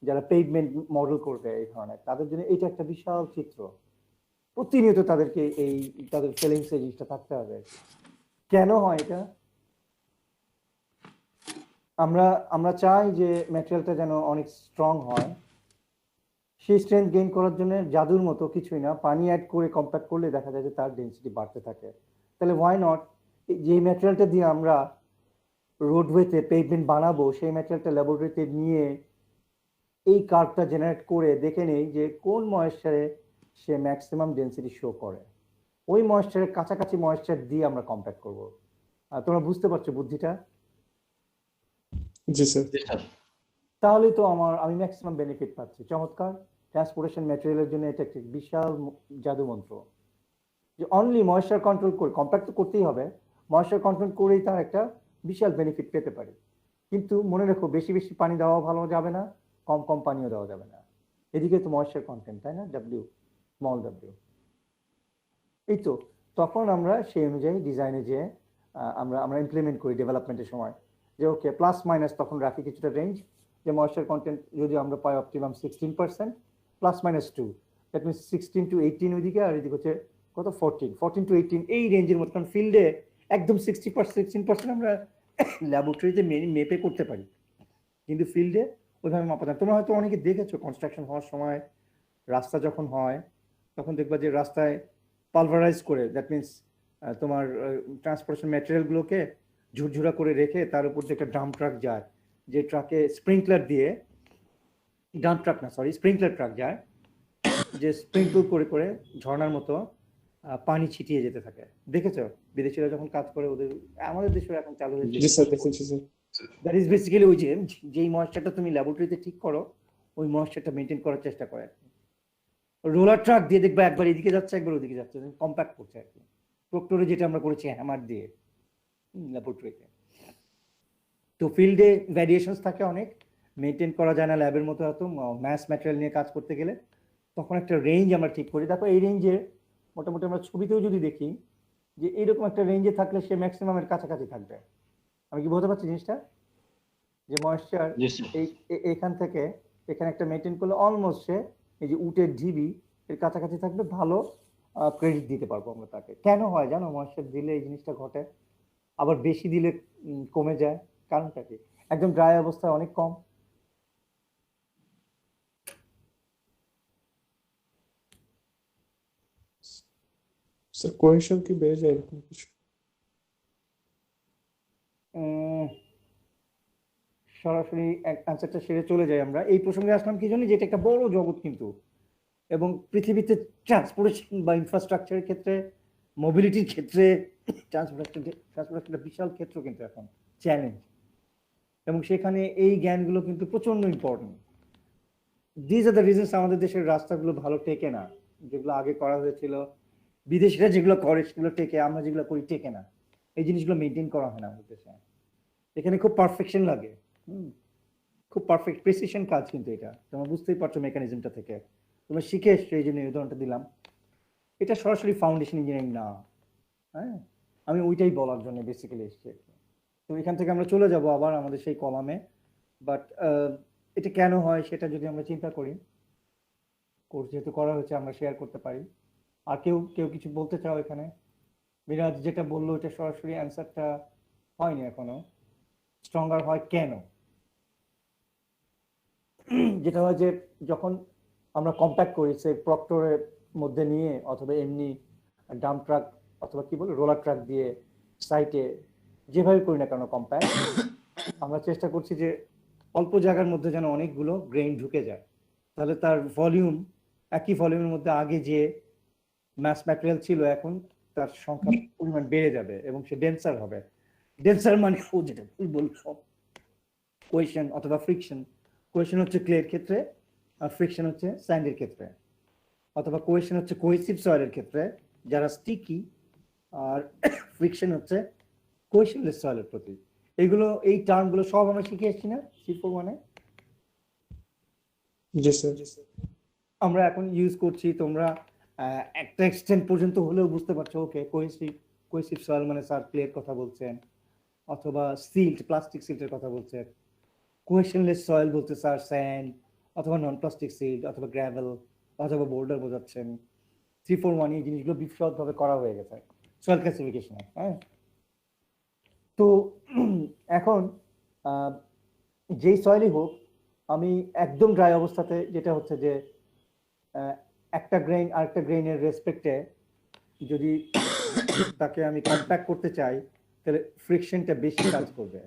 যারা পেভমেন্ট মডেল করবে, এই ধরনের তাদের জন্য এটা একটা বিশাল চিত্র। প্রতিনিয়ত তাদেরকে এই তাদের ফিলিংস এই জিনিসটা থাকতে হবে। কেন হয় এটা? আমরা আমরা চাই যে ম্যাটেরিয়ালটা যেন অনেক স্ট্রং হয়। সেই স্ট্রেংথ গেইন করার জন্য জাদুর মতো কিছুই না, পানি অ্যাড করে কম্প্যাক্ট করলে দেখা যায় যে তার ডেনসিটি বাড়তে থাকে। তাহলে ওয়াই নট যে ম্যাটেরিয়ালটা দিয়ে আমরা রোডওয়েতে পেভমেন্ট বানাবো, সেই ম্যাটেরিয়ালটা ল্যাবরেটরিতে নিয়ে এই কার্ভটা জেনারেট করে দেখে নেই যে কোন ময়েশ্চারে সে ম্যাক্সিমাম ডেনসিটি শো করে। ওই ময়েশ্চারের কাছাকাছি ময়েশ্চার দিয়ে আমরা কম্প্যাক্ট করব। তোমরা বুঝতে পারছো বুদ্ধিটা? জি স্যার। জি স্যার। তাহলে তো আমি ম্যাক্সিমাম বেনিফিট পাচ্ছি। চমৎকার। ট্রান্সপোর্টেশন ম্যাটেরিয়ালের জন্য এটা একটি বিশাল জাদু মন্ত্র, যে অনলি ময়েশ্চার কন্ট্রোল করে, কম্প্যাক্ট তো করতেই হবে, ময়েশ্চার কন্ট্রোল করেই তার একটা বিশাল বেনিফিট পেতে পারি। কিন্তু মনে রেখো, বেশি বেশি পানি দেওয়া ভালো যাবে না, কম কম পানিও দেওয়া যাবে না। এদিকে তো ময়েশ্চার কন্টেন্ট, তাই না? W, small W. এই তো তখন আমরা সেই অনুযায়ী ডিজাইনে যে আমরা আমরা ইমপ্লিমেন্ট করি ডেভেলপমেন্টের সময়, যে ওকে প্লাস মাইনাস তখন রাখি কিছুটা রেঞ্জ, যে ময়েশ্চার কন্টেন্ট যদি আমরা পাই optimum 16%, plus minus 2, that means 16 to 18 ওইদিকে, আর এদিকে হচ্ছে কত 14 to 18, এই রেঞ্জের মতো। কারণ ফিল্ডে একদম 16% আমরা ল্যাবরেটরিতে মেপে করতে পারি, কিন্তু ফিল্ডে ওইভাবে মাপা যায়। তোমরা হয়তো অনেকে দেখেছো কনস্ট্রাকশন হওয়ার সময়, রাস্তা যখন হয় তখন দেখবা যে রাস্তায় পালভারাইজ করে, দ্যাট মিনস তোমার ট্রান্সপোর্টেশন ম্যাটেরিয়ালগুলোকে ঝুরঝুরা করে রেখে তার উপর যে একটা ডাম্প ট্রাক যায়, যে ট্রাকে স্প্রিংকলার দিয়ে, ডাম্প ট্রাক না সরি, স্প্রিংকলার ট্রাক যায়, যে স্প্রিঙ্কল করে করে ঝর্ণার মতো পানি ছিটিয়ে যেতে থাকে। দেখেছো বিদেশিরা যখন কাজ করে? ওদের, আমাদের দেশে এখন চালু হয়েছে। জি স্যার, দেখেছি স্যার। দ্যাট ইজ বেসিক্যালি ওই যে যেই ময়েশ্চারটা তুমি ল্যাবরেটরিতে ঠিক করো, ওই ময়েশ্চারটা মেনটেন করার চেষ্টা করে। রোলার ট্রাক দিয়ে দেখবা একবার এদিকে যাচ্ছে, একবার ওদিকে যাচ্ছে, কম্প্যাক্ট করছে আর কি। প্রক্টরে যেটা আমরা করেছি হ্যামার দিয়ে ল্যাবরেটরিতে। তো ফিল্ডে ভ্যারিয়েশনস থাকে অনেক, মেনটেন করা যায় না ল্যাবের মতো এত ম্যাস ম্যাটেরিয়াল নিয়ে কাজ করতে গেলে। তখন একটা রেঞ্জ আমরা ঠিক করি। দেখো এই রেঞ্জে মোটামুটি আমরা ছবিতেও যদি দেখি যে এইরকম একটা রেঞ্জে থাকলে সে ম্যাক্সিমামের কাছাকাছি থাকবে। আমি কি বলতে পারছি জিনিসটা? যে ময়েশ্চার জি স্যার। এখান থেকে এখানে একটা মেনটেন করলে অলমোস্ট সে এই যে উটের ঢিবি এর কাছাকাছি থাকবে, ভালো ক্রেডিট দিতে পারবো আমরা তাকে। কেন হয় জানো ময়েশ্চার দিলে এই জিনিসটা ঘটে? আবার বেশি দিলে কমে যায়। কারণটা কি? একদম ড্রাই অবস্থায় অনেক কম, স্যার কোহেশন কি বেড়ে যায় এরকম কিছু? উম, সরাসরি অ্যান্সারটা সেরে চলে যাই আমরা এই প্রসঙ্গে আসলাম কি জন্য, যেটা একটা বড় জগৎ কিন্তু, এবং পৃথিবীতে ট্রান্সপোর্টেশন বা ইনফ্রাস্ট্রাকচারের ক্ষেত্রে, মোবিলিটির ক্ষেত্রে ট্রান্সপোর্টেশন বিশাল ক্ষেত্র কিন্তু এখন চ্যালেঞ্জ, এবং সেখানে এই জ্ঞানগুলো কিন্তু প্রচন্ড important. These are the reasons আমাদের দেশের রাস্তাগুলো ভালো টেকে না, যেগুলো আগে করা হয়েছিল, বিদেশিরা যেগুলো করে সেগুলো টেকে, আমরা যেগুলো করি টেকে না। এই জিনিসগুলো মেনটেন করা হয় না আমাদের দেশে। এখানে খুব পারফেকশন লাগে, খুব পারফেক্ট প্রেসিশন কাজ কিন্তু এটা, তোমরা বুঝতেই পারছো মেকানিজমটা থেকে, তোমরা শিখে এসছো, এই জন্য এই উদাহরণটা দিলাম। এটা সরাসরি ফাউন্ডেশন ইঞ্জিনিয়ারিং না, হ্যাঁ, আমি ওইটাই বলার জন্য বেসিক্যালি এসছি। তো এখান থেকে আমরা চলে যাব আবার আমাদের সেই কলামে, বাট এটা কেন হয় সেটা যদি আমরা চিন্তা করি, কোর্স যেহেতু করা হয়েছে আমরা শেয়ার করতে পারি। আর কেউ কেউ কিছু বলতে চাও এখানে? মিরাজ যেটা বললো এটা সরাসরি অ্যান্সারটা হয়নি এখনো, স্ট্রঙ্গার হয় কেন? যেটা হয় যে যখন আমরা কম্প্যাক্ট করি সে প্রক্টরের মধ্যে নিয়ে, অথবা এমনি ডাম্প ট্রাক অথবা কি বলে রোলার ট্রাক দিয়ে সাইটে, যেভাবে করি না কেন কম্প্যাক্ট, আমরা চেষ্টা করছি যে অল্প জায়গার মধ্যে যেন অনেকগুলো গ্রেইন ঢুকে যায়, তাহলে তার ভলিউম, একই ভলিউমের মধ্যে আগে যে ম্যাস ম্যাটেরিয়াল ছিল এখন তার সংখ্যা পরিমাণ বেড়ে যাবে এবং সে ডেন্সার হবে। ডেন্সার মানে ও যেটা ভুল বলছো, কোয়েশন অথবা ফ্রিকশন। কোয়েশন হচ্ছে ক্লের ক্ষেত্রে, আর ফ্রিকশন হচ্ছে স্যান্ডের ক্ষেত্রে, অথবা কোয়েশন হচ্ছে কোহেসিভ সয়েলের ক্ষেত্রে যারা স্টিকি, আর ফ্রিকশন হচ্ছে কোয়েশনলেস সয়েলের প্রতি। এগুলো, এই টার্মগুলো সব আমরা শিখে এসেছি না C41-এ? জি স্যার। আমরা এখন ইউজ করছি, তোমরা একটা এক্সটেন্ট পর্যন্ত হলেও বুঝতে পারছো, ওকে কোহেসিভ সয়েল মানে স্যার ক্লের কথা বলছেন, অথবা সিল্ট প্লাস্টিক সিল্টের কথা বলছেন। কোয়েশনলেস সয়েল বলতে স্যার স্যান্ড, অথবা নন প্লাস্টিক সিল্ট, অথবা গ্র্যাভেল, অথবা বোল্ডার বোঝাচ্ছেন। 341 এই জিনিসগুলো বিশদভাবে করা হয়ে গেছে সয়েল ক্লাসিফিকেশনে, হ্যাঁ। তো এখন যেই সয়েলই হোক, আমি একদম ড্রাই অবস্থাতে যেটা হচ্ছে যে একটা গ্রেইন আরেকটা গ্রেইনের রেসপেক্টে যদি তাকে আমি কম্প্যাক্ট করতে চাই, তাহলে ফ্রিকশনটা বেশি কাজ করবে,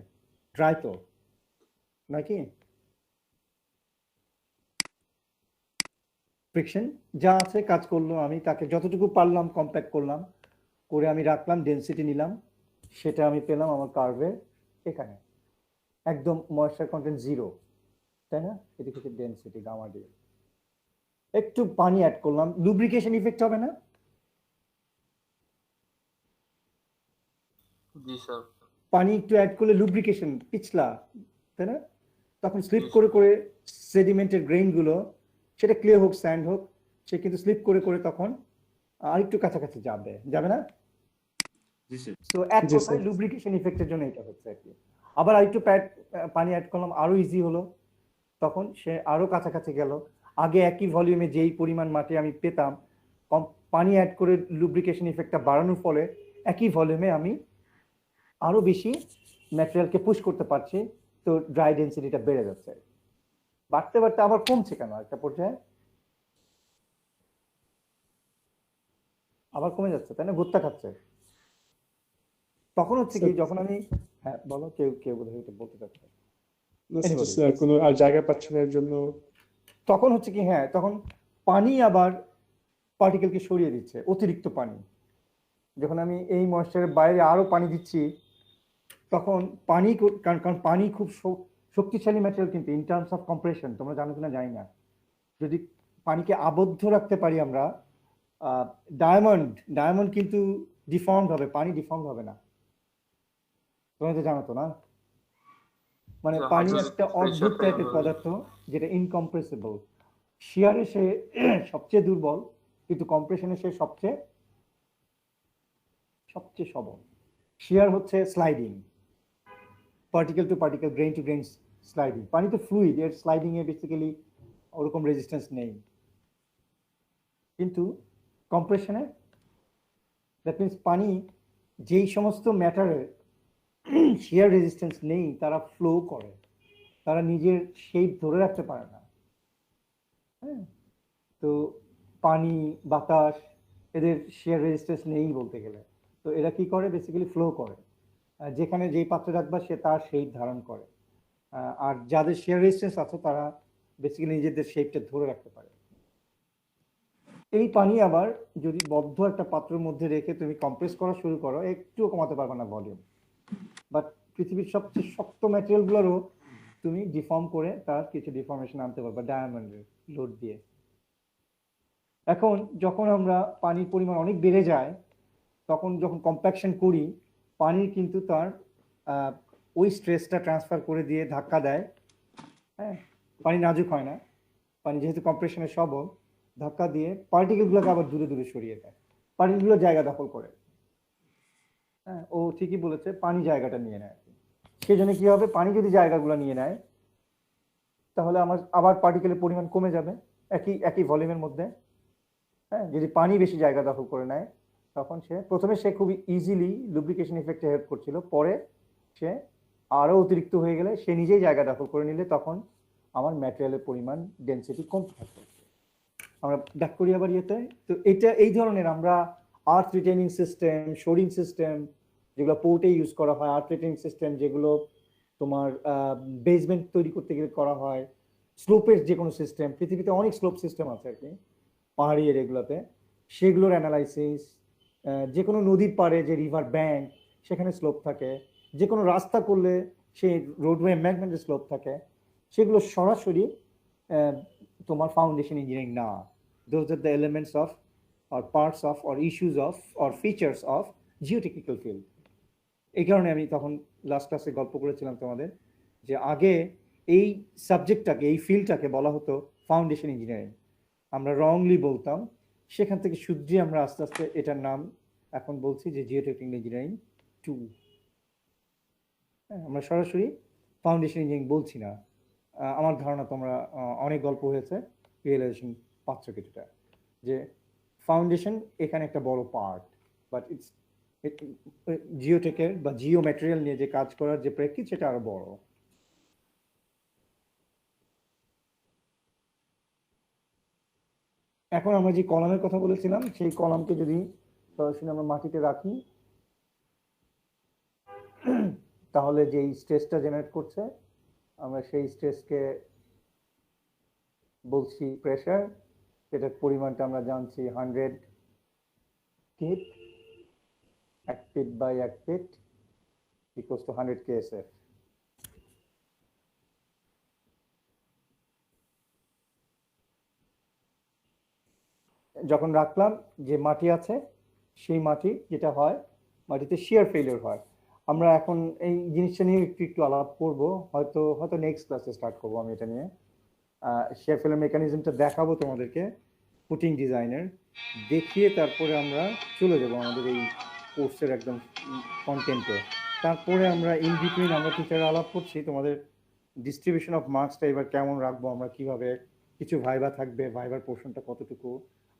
ড্রাই তো নাকি? ফ্রিকশন যা আছে কাজ করলো, আমি তাকে যতটুকু পারলাম কম্প্যাক্ট করলাম, করে আমি রাখলাম, ডেনসিটি নিলাম, সেটা আমি পেলাম আমার কার্ভে এখানে, একদম ময়েশ্চার কন্টেন্ট 0, তাই না? এদিকে হচ্ছে ডেনসিটি গামা ডি। একটু পানি অ্যাড করলাম, লুব্রিকেশন ইফেক্ট হবে না? জি স্যার। পানি একটু অ্যাড করলে লুব্রিকেশন, পিছলা, তাই না? তখন স্লিপ জি করে স্যার। করে সেডিমেন্টের গ্রেইনগুলো, সেটা ক্লে হোক স্যান্ড হোক, সে কিন্তু স্লিপ করে করে তখন আরেকটু কাছাকাছি যাবে, যাবে না? জি স্যার। তো এক জি কথায় স্যার। লুব্রিকেশন ইফেক্টের জন্য এটা হচ্ছে আর কি। আবার আরেকটু পানি অ্যাড করলাম, আরো ইজি হলো, তখন সে আরো কাছাকাছি গেল। আগে একই ভলিউমে যেই পরিমাণ মাটি আমি পেতাম, কম পানি অ্যাড করে লুব্রিকেশন ইফেক্টটা বাড়ানোর ফলে একই ভলিউমে আমি আরো বেশি ম্যাটেরিয়ালকে পুশ করতে পারছি, তো ড্রাই ডেন্সিটিটা বেড়ে যাচ্ছে। বাড়তে বাড়তে আবার কমছে কেন একটা পর্যায়ে? আবার কমে যাচ্ছে, তাই না? গুত্তা খাচ্ছে। তখন হচ্ছে কি, যখন আমি, হ্যাঁ বলো, কেউ কেউ বোধহয় এটা বলতে চাচ্ছে। Anybody? স্যার কোনো আর জায়গা পাচ্ছে না এর জন্য। তখন হচ্ছে কি, হ্যাঁ, তখন পানি আবার পার্টিকেলকে সরিয়ে দিচ্ছে, অতিরিক্ত পানি। যখন আমি এই ময়েশ্চারের বাইরে আরো পানি দিচ্ছি, তখন পানি কারণ পানি খুব শক্তিশালী ম্যাটেরিয়াল কিন্তু ইন টার্মস অফ কম্প্রেশন, তোমরা জানো কিনা জানি না। যদি পানিকে আবদ্ধ রাখতে পারি আমরা, ডায়মন্ড কিন্তু ডিফর্মড হবে, পানি ডিফর্মড হবে না, তোমরা তো জানো তো না? মানে স্যার, পানি hydraulic একটা অদ্ভুত pressure টাইপের হবে। পদার্থ, যেটা ইনকম্প্রেসিবল। শিয়ারে সে সবচেয়ে দুর্বল, কিন্তু কম্প্রেশনে সে সবচেয়ে সবচেয়ে সবল। শিয়ার হচ্ছে sliding, particle to particle, grain to grain sliding. পানি তো ফ্লুইড, এর স্লাইডিং এ বেসিক্যালি ওরকম রেজিস্ট্যান্স নেই, কিন্তু কম্প্রেশনে দ্যাট মিনস পানি যেই সমস্ত ম্যাটারের শিয়ার রেজিস্ট্যান্স নেই তারা ফ্লো করে, তারা নিজের শেপ ধরে রাখতে পারে না, হ্যাঁ। তো পানি, বাতাস, এদের শেয়ার রেজিস্ট্যান্স নেই বলতে গেলে। তো এরা কি করে, বেসিক্যালি ফ্লো করে, যেখানে যেই পাত্রে রাখবা সে তার শেপ ধারণ করে। আর যাদের শেয়ার রেজিস্ট্যান্স আছে তারা বেসিক্যালি নিজেদের শেপটা ধরে রাখতে পারে। এই পানি আবার যদি বদ্ধ একটা পাত্রের মধ্যে রেখে তুমি কম্প্রেস করা শুরু করো, একটুও কমাতে পারবে না ভলিউম। বাট পৃথিবীর সবচেয়ে শক্ত ম্যাটেরিয়ালগুলোরও তুমি ডিফর্ম করে তার কিছু ডিফর্মেশন আনতে পারবে ডায়মন্ডের লোড দিয়ে। এখন যখন আমরা পানির পরিমাণ অনেক বেড়ে যায়, তখন যখন কম্প্যাকশন করি, পানির কিন্তু তার ওই স্ট্রেসটা ট্রান্সফার করে দিয়ে ধাক্কা দেয়। হ্যাঁ, পানি নাজুক হয় না, পানি যেহেতু কম্প্রেশনে সবল, ধাক্কা দিয়ে পার্টিকেলগুলোকে আবার দূরে দূরে সরিয়ে দেয়, পার্টিকেলগুলো জায়গা দখল করে। হ্যাঁ, ও ঠিকই বলেছে, পানি জায়গাটা নিয়ে নেয়। সেই জন্য কি হবে, পানি যদি জায়গাগুলো নিয়ে নেয় তাহলে আমার আবার পার্টিকেলের পরিমাণ কমে যাবে একই একই ভলিউমের মধ্যে। হ্যাঁ, যদি পানি বেশি জায়গা দখল করে নেয় তখন প্রথমে সে খুবই ইজিলি লুব্রিকেশন ইফেক্টে হেল্প করছিল, পরে সে আরো অতিরিক্ত হয়ে গেলে, সে নিজেই জায়গা দখল করে নিলে তখন আমার ম্যাটেরিয়ালের পরিমাণ ডেনসিটি কমতে থাকে। আমরা ব্যাক করি আবার ইয়েতে। তো এটা এই ধরনের আমরা আর্থ রিটেনিং সিস্টেম, শোরিং সিস্টেম যেগুলো পোর্টে ইউজ করা হয়, আর্থ রিটেনিং সিস্টেম যেগুলো তোমার বেসমেন্ট তৈরি করতে গেলে করা হয়, স্লোপের যে কোনো সিস্টেম, পৃথিবীতে অনেক স্লোপ সিস্টেম আছে আর কি পাহাড়ি এরিয়াগুলোতে, সেগুলোর অ্যানালাইসিস, যে কোনো নদীর পাড়ে যে রিভার ব্যাঙ্ক সেখানে স্লোপ থাকে, যে কোনো রাস্তা করলে সেই রোডওয়ে এম্বাঙ্কমেন্টের স্লোপ থাকে, সেগুলো সরাসরি তোমার ফাউন্ডেশন ইঞ্জিনিয়ারিং না। Those are the elements of or parts of or issues of or features of geotechnical field. এই কারণে আমি তখন লাস্ট ক্লাসে গল্প করেছিলাম তোমাদের যে আগে এই সাবজেক্টটাকে, এই ফিল্ডটাকে বলা হতো ফাউন্ডেশন ইঞ্জিনিয়ারিং, আমরা রংলি বলতাম। সেখান থেকে শুধরিয়ে আমরা আস্তে আস্তে এটার নাম এখন বলছি যে জিওটেকনিক্যাল ইঞ্জিনিয়ারিং 2। আমরা সরাসরি ফাউন্ডেশন ইঞ্জিনিয়ারিং বলছি না। আমার ধারণা তোমরা অনেক গল্প হয়েছে, রিয়েলাইজেশন পাচ্ছ কিছুটা যে ফাউন্ডেশন এখানে একটা বড় পার্ট, বাট ইটস জিওটেকের বা জিও ম্যাটেরিয়াল নিয়ে যে কাজ করার যে প্রেক্ষিত সেটা আরো বড়। এখন আমরা যে কলামের কথা বলেছিলাম সেই কলামকে যদি সরাসরি আমরা মাটিতে রাখি তাহলে যেই স্ট্রেসটা জেনারেট করছে আমরা সেই স্ট্রেসকে বলছি প্রেসার, সেটার পরিমাণটা আমরা জানছি 100 kip, 1 feet by 1 feet equals to 100 KSF. যখন রাখলাম যে মাটি আছে, সেই মাটি যেটা হয়, মাটিতে শিয়ার ফেলিওর হয়। আমরা এখন এই জিনিসটা নিয়ে একটু একটু আলাপ করব, হয়তো হয়তো নেক্সট ক্লাসে স্টার্ট করবো আমি এটা নিয়ে। শিয়ার ফেলিওর মেকানিজমটা দেখাবো তোমাদেরকে ফুটিং ডিজাইনের, দেখিয়ে তারপরে আমরা চলে যাব আমাদের এই কোর্সের একদম কন্টেন্টে। তারপরে আমরা ইন বিটুইন আমরা টিচার আলাপ করছি তোমাদের ডিস্ট্রিবিউশন অফ মার্কসটা এবার কেমন রাখবো আমরা, কিভাবে, কিছু ভাইবা থাকবে, ভাইবার পোর্শনটা কতটুকু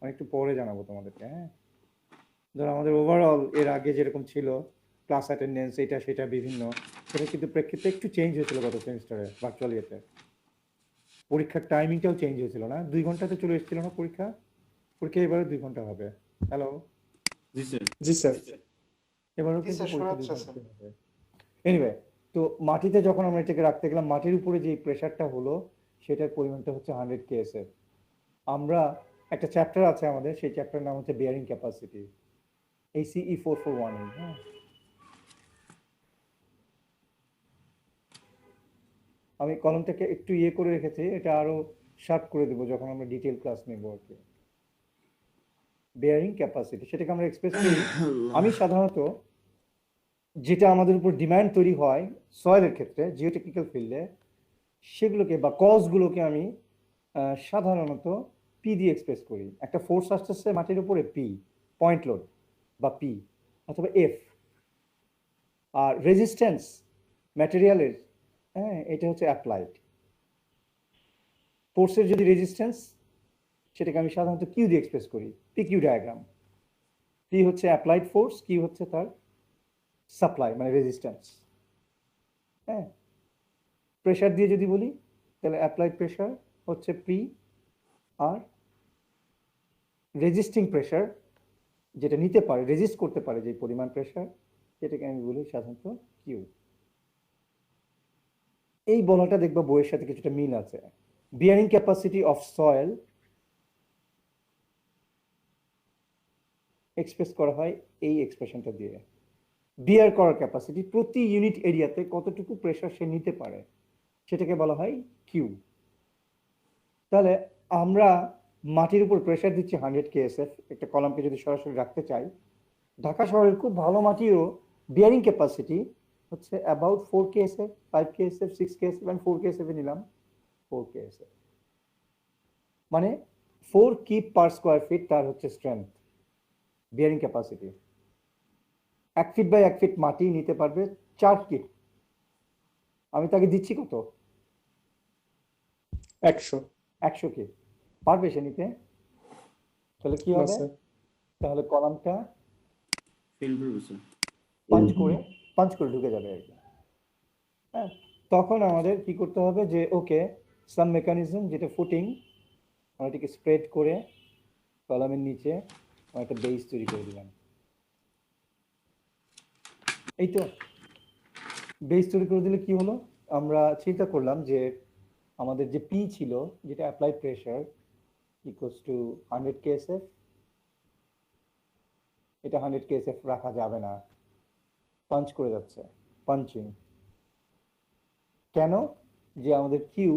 অনেকটু পরে জানাবো তোমাদেরকে। হ্যাঁ, ধরো আমাদের ওভারঅল এর আগে যেরকম ছিল ক্লাস অ্যাটেন্ডেন্স এটা সেটা বিভিন্ন, সেটা কিন্তু প্রেক্ষিতে একটু চেঞ্জ হয়েছিল গত সেমিস্টারে ভার্চুয়াল ইয়েতে। পরীক্ষার টাইমিংটাও চেঞ্জ হয়েছিল না, 2 ঘন্টাতে চলে এসেছিল না পরীক্ষা, পরীক্ষা এবারে 2 ঘন্টা হবে। হ্যালো, জি স্যার। জি স্যার। এবারও কিন্তু পরীক্ষা 2 ঘন্টা হবে। এনিওয়ে, তো মাটিতে যখন আমরা এটাকে রাখতে গেলাম, মাটির উপরে যে প্রেসারটা হলো সেটার পরিমাণটা হচ্ছে 100 কেএসএফ। আমরা একটা চ্যাপ্টার আছে আমাদের, সেই চ্যাপ্টারের নাম হচ্ছে বিয়ারিং ক্যাপাসিটি, ACE 441। হ্যাঁ, আমি কলমটাকে একটু ইয়ে করে রেখেছি, এটা আরো শার্প করে দেবো যখন আমরা ডিটেল ক্লাস নেব আর কি। বেয়ারিং ক্যাপাসিটি সেটাকে আমরা এক্সপ্রেস করি, আমি সাধারণত যেটা আমাদের উপর ডিমান্ড তৈরি হয় সয়েলের ক্ষেত্রে জিওটেকনিক্যাল ফিল্ডে, সেগুলোকে বা কজগুলোকে আমি সাধারণত পি দিয়ে এক্সপ্রেস করি। একটা ফোর্স আসতেছে মাটির উপরে, পি পয়েন্ট লোড বা পি, অথবা এফ। আর রেজিস্ট্যান্স ম্যাটেরিয়ালের, হ্যাঁ, এটা হচ্ছে অ্যাপ্লাইড ফোর্সের যদি রেজিস্ট্যান্স, সেটাকে আমি সাধারণত কিউ দিয়ে এক্সপ্রেস করি, পি কিউ ডায়াগ্রাম। পি হচ্ছে অ্যাপ্লাইড ফোর্স, কিউ হচ্ছে তার সাপ্লাই মানে রেজিস্ট্যান্স। হ্যাঁ, প্রেশার দিয়ে যদি বলি তাহলে অ্যাপ্লাইড প্রেশার হচ্ছে পি, আর রেজিস্টিং প্রেশার যেটা নিতে পারে, রেজিস্ট করতে পারে যে পরিমাণ প্রেশার, সেটাকে আমি বলি সাধারণত কিউ। এই বলাটা দেখবা বইয়ের সাথে কিছুটা মিল আছে। Bearing capacity of soil express করা হয় এই এক্সপ্রেশনটা দিয়ে। বিয়ার করার ক্যাপাসিটি, প্রতি ইউনিট এরিয়াতে কতটুকু প্রেশার সে নিতে পারে, সেটাকে বলা হয় কিউ। তাহলে আমরা মাটির উপর প্রেশার দিচ্ছি 100 কেএসএফ, একটা কলামকে যদি সরাসরি রাখতে চাই, ঢাকা শহরের খুব ভালো মাটিরও বিয়ারিং ক্যাপাসিটি হচ্ছে অ্যাবাউট 4 কেএসএফ, 5 কেএসএফ, 6 কেএসএফ, আমি 4 কেএসএফ নিলাম, 4 কেএসএফ মানে 4 কিপ পার স্কোয়ার ফিট তার হচ্ছে strength, bearing capacity. 1 feet by 1 feet মাটি নিতে পারবে 4 কিপ, আমি তাকে দিচ্ছি কত? 100। 100 কিপ পারবে সে নিতে? তাহলে কি না হবে? স্যার। তাহলে কলামটা ফেল করবে স্যার। পাঞ্চ করে ঢুকে যাবে আর কি। হ্যাঁ, তখন আমাদের কি করতে হবে যে ওকে সাম মেকানিজম, যেটা ফুটিং, আমরা এটাকে স্প্রেড করে কলামের নিচে আমরা একটা বেস তৈরি করে দিলাম। এই তো বেস তৈরি করে দিলে কি হলো, আমরা চিন্তা করলাম যে আমাদের যে পি ছিল, যেটা applied pressure equals to 100 KSF, এটা 100 কেএসএফ রাখা যাবে না, পাঞ্চ করে যাচ্ছে, পাঞ্চিং। কেন? যে আমাদের কিউ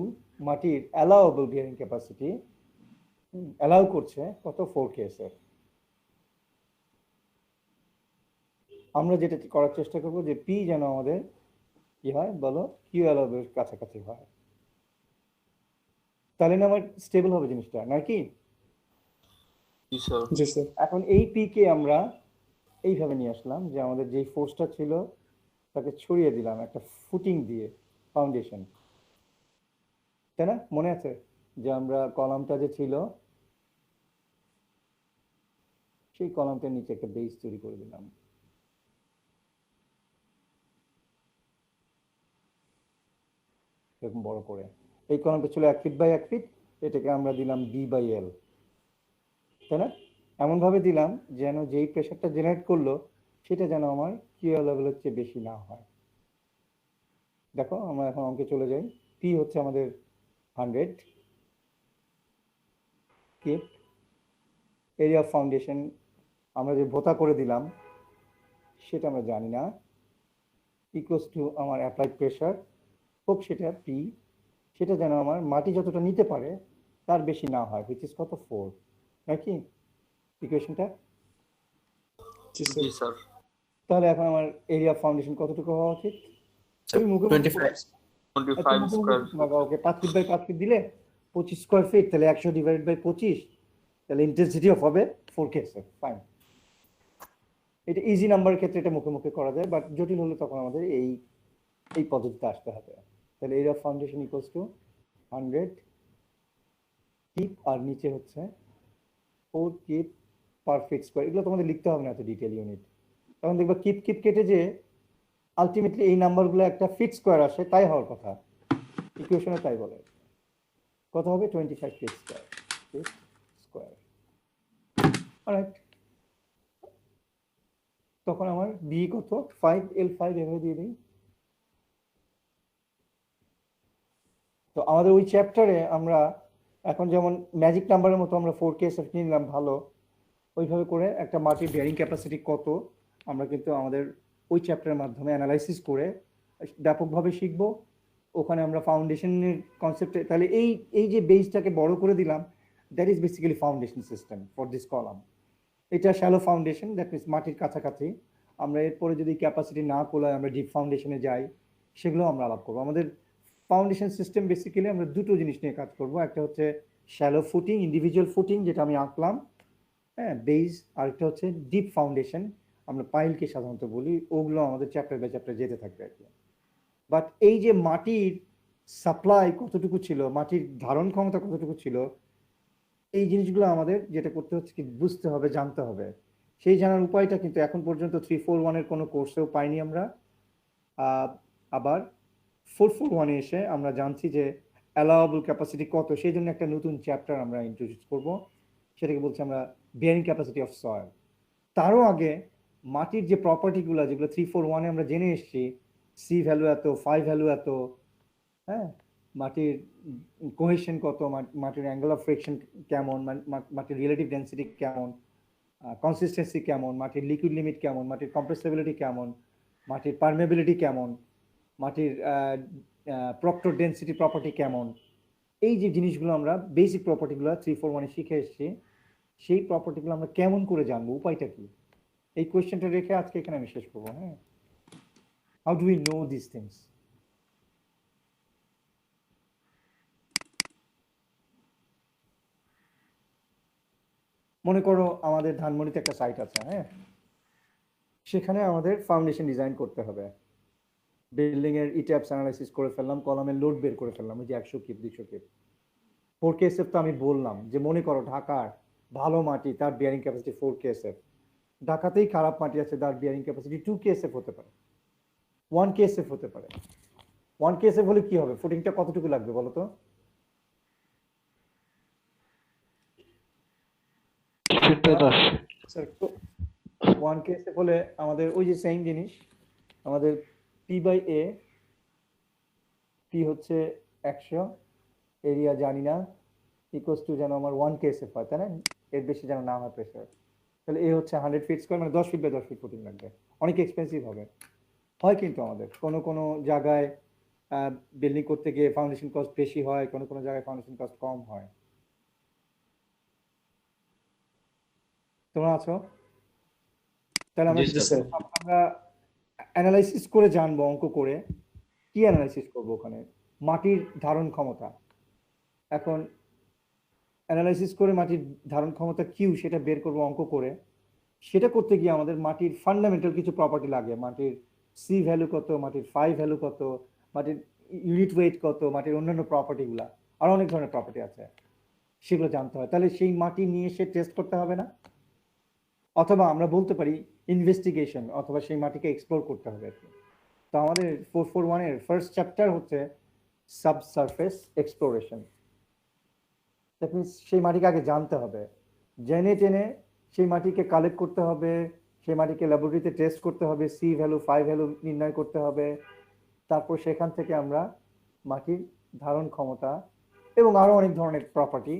মাটির অ্যালাউয়েবল বিয়ারিং ক্যাপাসিটি অ্যালাউ করছে কত? 4 কেএসএফ। আমরা যেটা করার চেষ্টা করব যে পি যেন আমাদের কি হয় বলো, কিউ অ্যালাউয়েবল কাছাকাছি হয়, তাহলে না আমার স্টেবল হবে জিনিসটা, নাকি? জি স্যার। জি স্যার। এখন এই পি কে আমরা এইভাবে নিয়ে আসলাম যে আমাদের যেই ফোর্সটা ছিল তাকে ছড়িয়ে দিলাম একটা ফুটিং দিয়ে, ফাউন্ডেশন, তাই না? মনে আছে যে আমরা কলামটা যে ছিল সেই কলামটার নিচে একটা বেস তৈরি করে দিলাম। এরকম বড় করে এই কলামটা ছিল 1 ফিট বাই 1 ফিট, এটাকে আমরা দিলাম বি বাই এল, তাই না? এমন ভাবে দিলাম যেন যেই প্রেশারটা জেনারেট করলো সেটা যেন আমার কিউ লেভেলের চেয়ে বেশি না হয়। দেখো আমরা এখন অঙ্কে চলে যাই। পি হচ্ছে আমাদের 100 কিপ, এরিয়া অফ ফাউন্ডেশন আমরা যে ভোতা করে দিলাম সেটা আমরা জানি না, ইকুয়ালস টু আমার অ্যাপ্লাইড প্রেশার, হোক সেটা পি, সেটা যেন আমার মাটি যতটা নিতে পারে তার বেশি না হয়, হুইচ ইজ কত? 4, নাকি ইকুয়েশনটা? জি স্যার। জি স্যার। তাহলে এখন আমার এরিয়া অফ ফাউন্ডেশন কতটুকু হওয়া উচিত? তুমি মুখে 25 square. Okay 5 feet by 5 feet দিলে 25 স্কোয়ার ফিট, তাহলে 100 ডিভাইডেড বাই 25, তাহলে ইন্টেন্সিটি অফ হবে 4 কেএসএফ। ফাইন, এটা ইজি নাম্বারের ক্ষেত্রে এটা মুখে মুখে করা যায়, বাট জটিল হলে তখন আমাদের এই পদ্ধতিতে আসতে হবে। তাহলে area of foundation equals to 100 kip, আর নিচে হচ্ছে 4 কিপ পার ফিট স্কোয়ার। এগুলো তোমাদের লিখতে হবে না এত ডিটেল ইউনিট, তখন দেখবা কিপ কিপ কেটে যে আলটিমেটলি এই নাম্বারগুলো একটা ফিট স্কোয়ার আসে, তাই হওয়ার কথা, ইকুয়েশনে তাই বলে। কত হবে? 25 fit square, fit square. Alright, তখন আমার বি কত? 5L5 এভাবে দিয়ে দিই। তো আমাদের ওই চ্যাপ্টারে আমরা এখন যেমন ম্যাজিক নাম্বারের মতো আমরা 4 কেএসএফ নিলাম, ভালো, ওইভাবে করে একটা মাটির বিয়ারিং ক্যাপাসিটি কত আমরা কিন্তু আমাদের ওই চ্যাপ্টারের মাধ্যমে অ্যানালাইসিস করে ব্যাপকভাবে শিখবো। ওখানে আমরা ফাউন্ডেশনের কনসেপ্টে, তাহলে এই যে বেসটাকে বড় করে দিলাম, that is basically foundation system for this column. এটা শ্যালো ফাউন্ডেশন, দ্যাট মিনস মাটির কাছাকাছি। আমরা এরপরে যদি ক্যাপাসিটি না কোলায় আমরা ডিপ ফাউন্ডেশনে যাই, সেগুলো আমরা আলাপ করবো। আমাদের ফাউন্ডেশন সিস্টেম বেসিক্যালি আমরা দুটো জিনিস নিয়ে কাজ করব, একটা হচ্ছে শ্যালো ফুটিং, ইন্ডিভিজুয়াল ফুটিং যেটা আমি আঁকলাম, হ্যাঁ, বেস, আরেকটা হচ্ছে ডিপ ফাউন্ডেশন, আমরা পাইলকে সাধারণত বলি। ওগুলো আমাদের চ্যাপ্টার বাই চ্যাপ্টার যেতে থাকবে আর কি। বাট এই যে মাটির সাপ্লাই কতটুকু ছিল, মাটির ধারণ ক্ষমতা কতটুকু ছিল, এই জিনিসগুলো আমাদের যেটা করতে হচ্ছে কি বুঝতে হবে, জানতে হবে। সেই জানার উপায়টা কিন্তু এখন পর্যন্ত 341-এর কোনো কোর্সেও পাইনি আমরা। আবার 441-এ এসে আমরা জানছি যে অ্যালাউয়েবল ক্যাপাসিটি কত, সেই জন্য একটা নতুন চ্যাপ্টার আমরা ইন্ট্রোডিউস করব, সেটাকে বলছি আমরা বিয়ারিং ক্যাপাসিটি অফ সয়েল। তারও আগে মাটির যে প্রপার্টিগুলো যেগুলো 341-এ আমরা জেনে এসেছি, সি ভ্যালু এত, ফাই ভ্যালু এত, হ্যাঁ, মাটির কোহেশন কত, মাটির অ্যাঙ্গেল অফ ফ্রিকশন কেমন, মাটির রিলেটিভ ডেন্সিটি কেমন, কনসিস্টেন্সি কেমন, মাটির লিকুইড লিমিট কেমন, মাটির কম্প্রেসিবিলিটি কেমন, মাটির পারমেবিলিটি কেমন, মাটির প্রক্টর ডেন্সিটি প্রপার্টি কেমন, এই যে জিনিসগুলো আমরা বেসিক প্রপার্টিগুলো 341-এ শিখে এসেছি, সেই প্রপার্টিগুলো আমরা কেমন করে জানবো, উপায়টা কি, এই কোয়েশ্চেনটা রেখে আজকে এখানে আমি শেষ করবো। হ্যাঁ, how do we know this things? মনে করো আমাদের ধানমন্ডিতে একটা সাইট আছে, হ্যাঁ, সেখানে আমাদের ফাউন্ডেশন ডিজাইন করতে হবে, বিল্ডিং এর ইট্যাপস অ্যানালাইসিস করে ফেললাম, কলামের লোড বের করে ফেললাম, ওই যে 100 কিপ 200 কিপ। 4 কেএসএফ তো আমি বললাম যে মনে করো ঢাকার ভালো মাটি, তার বিয়ারিং ক্যাপাসিটি 4 কেএসএফ, ঢাকাতেই খারাপ মাটি আছে, তার বিয়ারিং ক্যাপাসিটি 2 কেএসএফ হতে পারে, 1 কেএসএফ হতে পারে। 1 কেএসএফ হলে কি হবে, ফুটিংটা কতটুকু লাগবে বলো তো? স্যার 1 কেএসএফ হলে আমাদের ওই যে সেম জিনিস, আমাদের P/A, P হচ্ছে 100, এরিয়া জানি না, ইকুয়ালস টু যেন আমার 1 কেএসএফ হয়, তাই না, এর বেশি যেন না হয় প্রেসার, তাহলে এ হচ্ছে 100 ফিট স্কয়ার, মানে 10 ফিট বাই 10 ফিট ফুটিং লাগবে। অনেক এক্সপেন্সিভ হবে, হয় কিন্তু আমাদের কোনো জায়গায় বিল্ডিং করতে গিয়ে ফাউন্ডেশন কস্ট বেশি হয়, কোনো জায়গায় ফাউন্ডেশন কস্ট কম হয়। তোমরা আছো? তাহলে আমরা অ্যানালাইসিস করে জানবো, অঙ্ক করে। কি অ্যানালাইসিস করবো ওখানে? মাটির ধারণ ক্ষমতা। এখন অ্যানালাইসিস করে মাটির ধারণ ক্ষমতা কিউ সেটা বের করবো অঙ্ক করে। সেটা করতে গিয়ে আমাদের মাটির ফান্ডামেন্টাল কিছু প্রপার্টি লাগে, মাটির সি ভ্যালু কত, মাটির ফাই ভ্যালু কত, মাটির ইউনিট ওয়েট কত, মাটির অন্যান্য প্রপার্টিগুলা, আরো অনেক ধরনের প্রপার্টি আছে, সেগুলো জানতে হয়। তাহলে সেই মাটি নিয়ে এসে টেস্ট করতে হবে না? অথবা আমরা বলতে পারি ইনভেস্টিগেশন, অথবা সেই মাটিকে এক্সপ্লোর করতে হবে আর কি। তো আমাদের 441-এর ফার্স্ট চ্যাপ্টার হচ্ছে সাবসারফেস এক্সপ্লোরেশন। দ্যাট মিনস সেই মাটিকে আগে জানতে হবে, জেনে টেনে সেই মাটিকে কালেক্ট করতে হবে, সেই মাটিকে ল্যাবরেটরিতে টেস্ট করতে হবে, সি ভ্যালু ফাই ভ্যালু নির্ণয় করতে হবে, তারপর সেখান থেকে আমরা মাটির ধারণ ক্ষমতা এবং আরো অনেক ধরনের প্রপার্টি,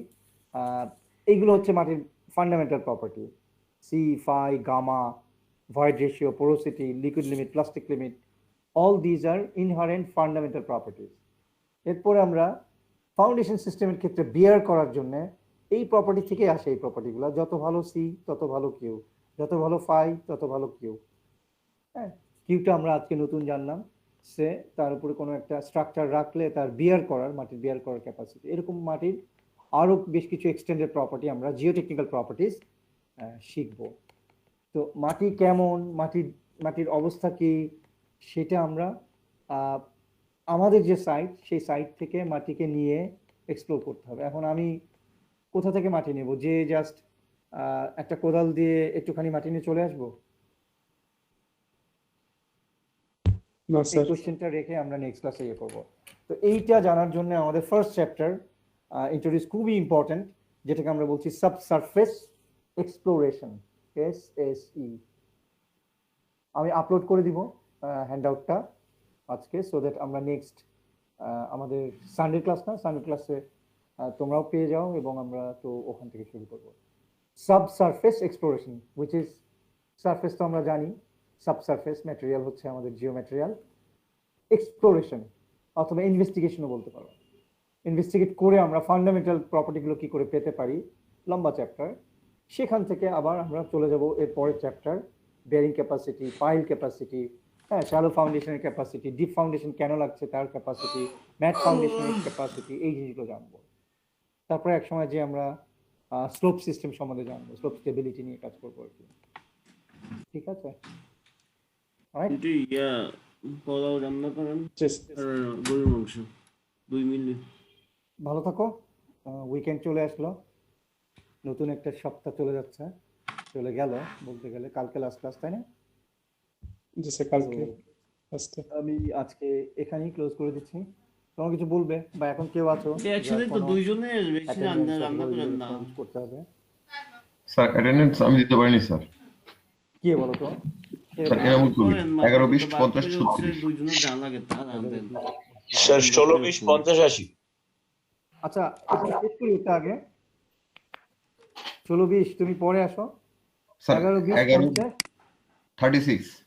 এইগুলো হচ্ছে মাটির fundamental property, c phi gamma, void ratio, porosity, liquid limit, plastic limit, all these are inherent fundamental properties. এরপরে আমরা ফাউন্ডেশন সিস্টেমের ক্ষেত্রে বিয়ার করার জন্য এই প্রপার্টি থেকে আসে, এই প্রপার্টিগুলো, যত ভালো সি তত ভালো কিউ, যত ভালো ফাই তত ভালো কিউ। হ্যাঁ, কিউটা আমরা আজকে নতুন জানলাম, সে তার উপরে কোনো একটা স্ট্রাকচার রাখলে তার বিয়ার করার, মাটির বিয়ার করার ক্যাপাসিটি। এরকম মাটির আরো বেশ কিছু এক্সটেন্ডেড প্রপার্টি আমরা জিওটেকনিক্যাল প্রপার্টিজ শিখবো। তো মাটি কেমন, মাটির অবস্থা কি, সেটা আমরা আমাদের যে সাইট, সেই সাইট থেকে মাটিকে নিয়ে এক্সপ্লোর করতে হবে। এখন আমি কোথা থেকে মাটি নেব? যে জাস্ট একটা কোদাল দিয়ে একটুখানি মাটি নিয়ে চলে আসবো? না এই স্যার, কোশ্চেনটা রেখে আমরা নেক্সট ক্লাসে ইয়ে করবো। তো এইটা জানার জন্য আমাদের ফার্স্ট চ্যাপ্টার ইন্ট্রোডিউস খুবই ইম্পর্টেন্ট, যেটাকে আমরা বলছি সাবসারফেস এক্সপ্লোরেশন, SSE। আমি আপলোড করে দিব হ্যান্ডআউটটা আজকে, সো দ্যাট আমরা নেক্সট আমাদের সানডে ক্লাস, না সানডে ক্লাসে তোমরাও পেয়ে যাও, এবং আমরা তো ওখান থেকে শুরু করব। Subsurface exploration, which is, surface তো আমরা জানি, সাবসারফেস ম্যাটেরিয়াল হচ্ছে আমাদের জিও ম্যাটেরিয়াল। এক্সপ্লোরেশন অথবা ইনভেস্টিগেশনও বলতে পারো, ইনভেস্টিগেট করে আমরা ফান্ডামেন্টাল প্রপার্টিগুলো কি করে পেতে পারি, লম্বা চ্যাপ্টার। সেখান থেকে আবার আমরা চলে যাব এর পরের chapter, bearing capacity, pile capacity, হ্যাঁ, শ্যালো ফাউন্ডেশনের ক্যাপাসিটি, ডিপ ফাউন্ডেশন কেন লাগছে তার ক্যাপাসিটি, ম্যাট ফাউন্ডেশনের ক্যাপাসিটি, এই জিনিসগুলো জানবো। তারপরে এক সময় যে আমরা স্লোপ সিস্টেম সম্বন্ধে জানবো, স্লোপ স্টেবিলিটি নিয়ে কাজ করবো আর কি। ঠিক আছে? Alright? কিন্তু পোলাও রান্না করেন Yes. আর গরুর মাংস 2 মিনিট। ভালো থাকো। উইকেন্ড চলে আসলো, নতুন একটা সপ্তাহ চলে যাচ্ছে, চলে গেল বলতে গেলে। কালকে লাস্ট ক্লাস, তাই না? জি স্যার, কালকে তো ফার্স্ট। আমি আজকে এখানেই ক্লোজ করে দিচ্ছি। তোমার কিছু বলবে, বা এখন কেউ আছো একসাথে তো দুইজনের বেশি রান্না করেন না। করতে হবে? স্যার অ্যাটেন্ডেন্স আমি দিতে পারিনি স্যার। কি বলো তো স্যার এরকম করবি করেন 11 20 বাদ 50 করে হচ্ছে 36 দুইজনের জানা লাগে তা আনতেন স্যার 16 20 50 80 আচ্ছা একটু চেক করি এটা আগে 16 20 তুমি পরে আসো স্যার 11 20 11 50 36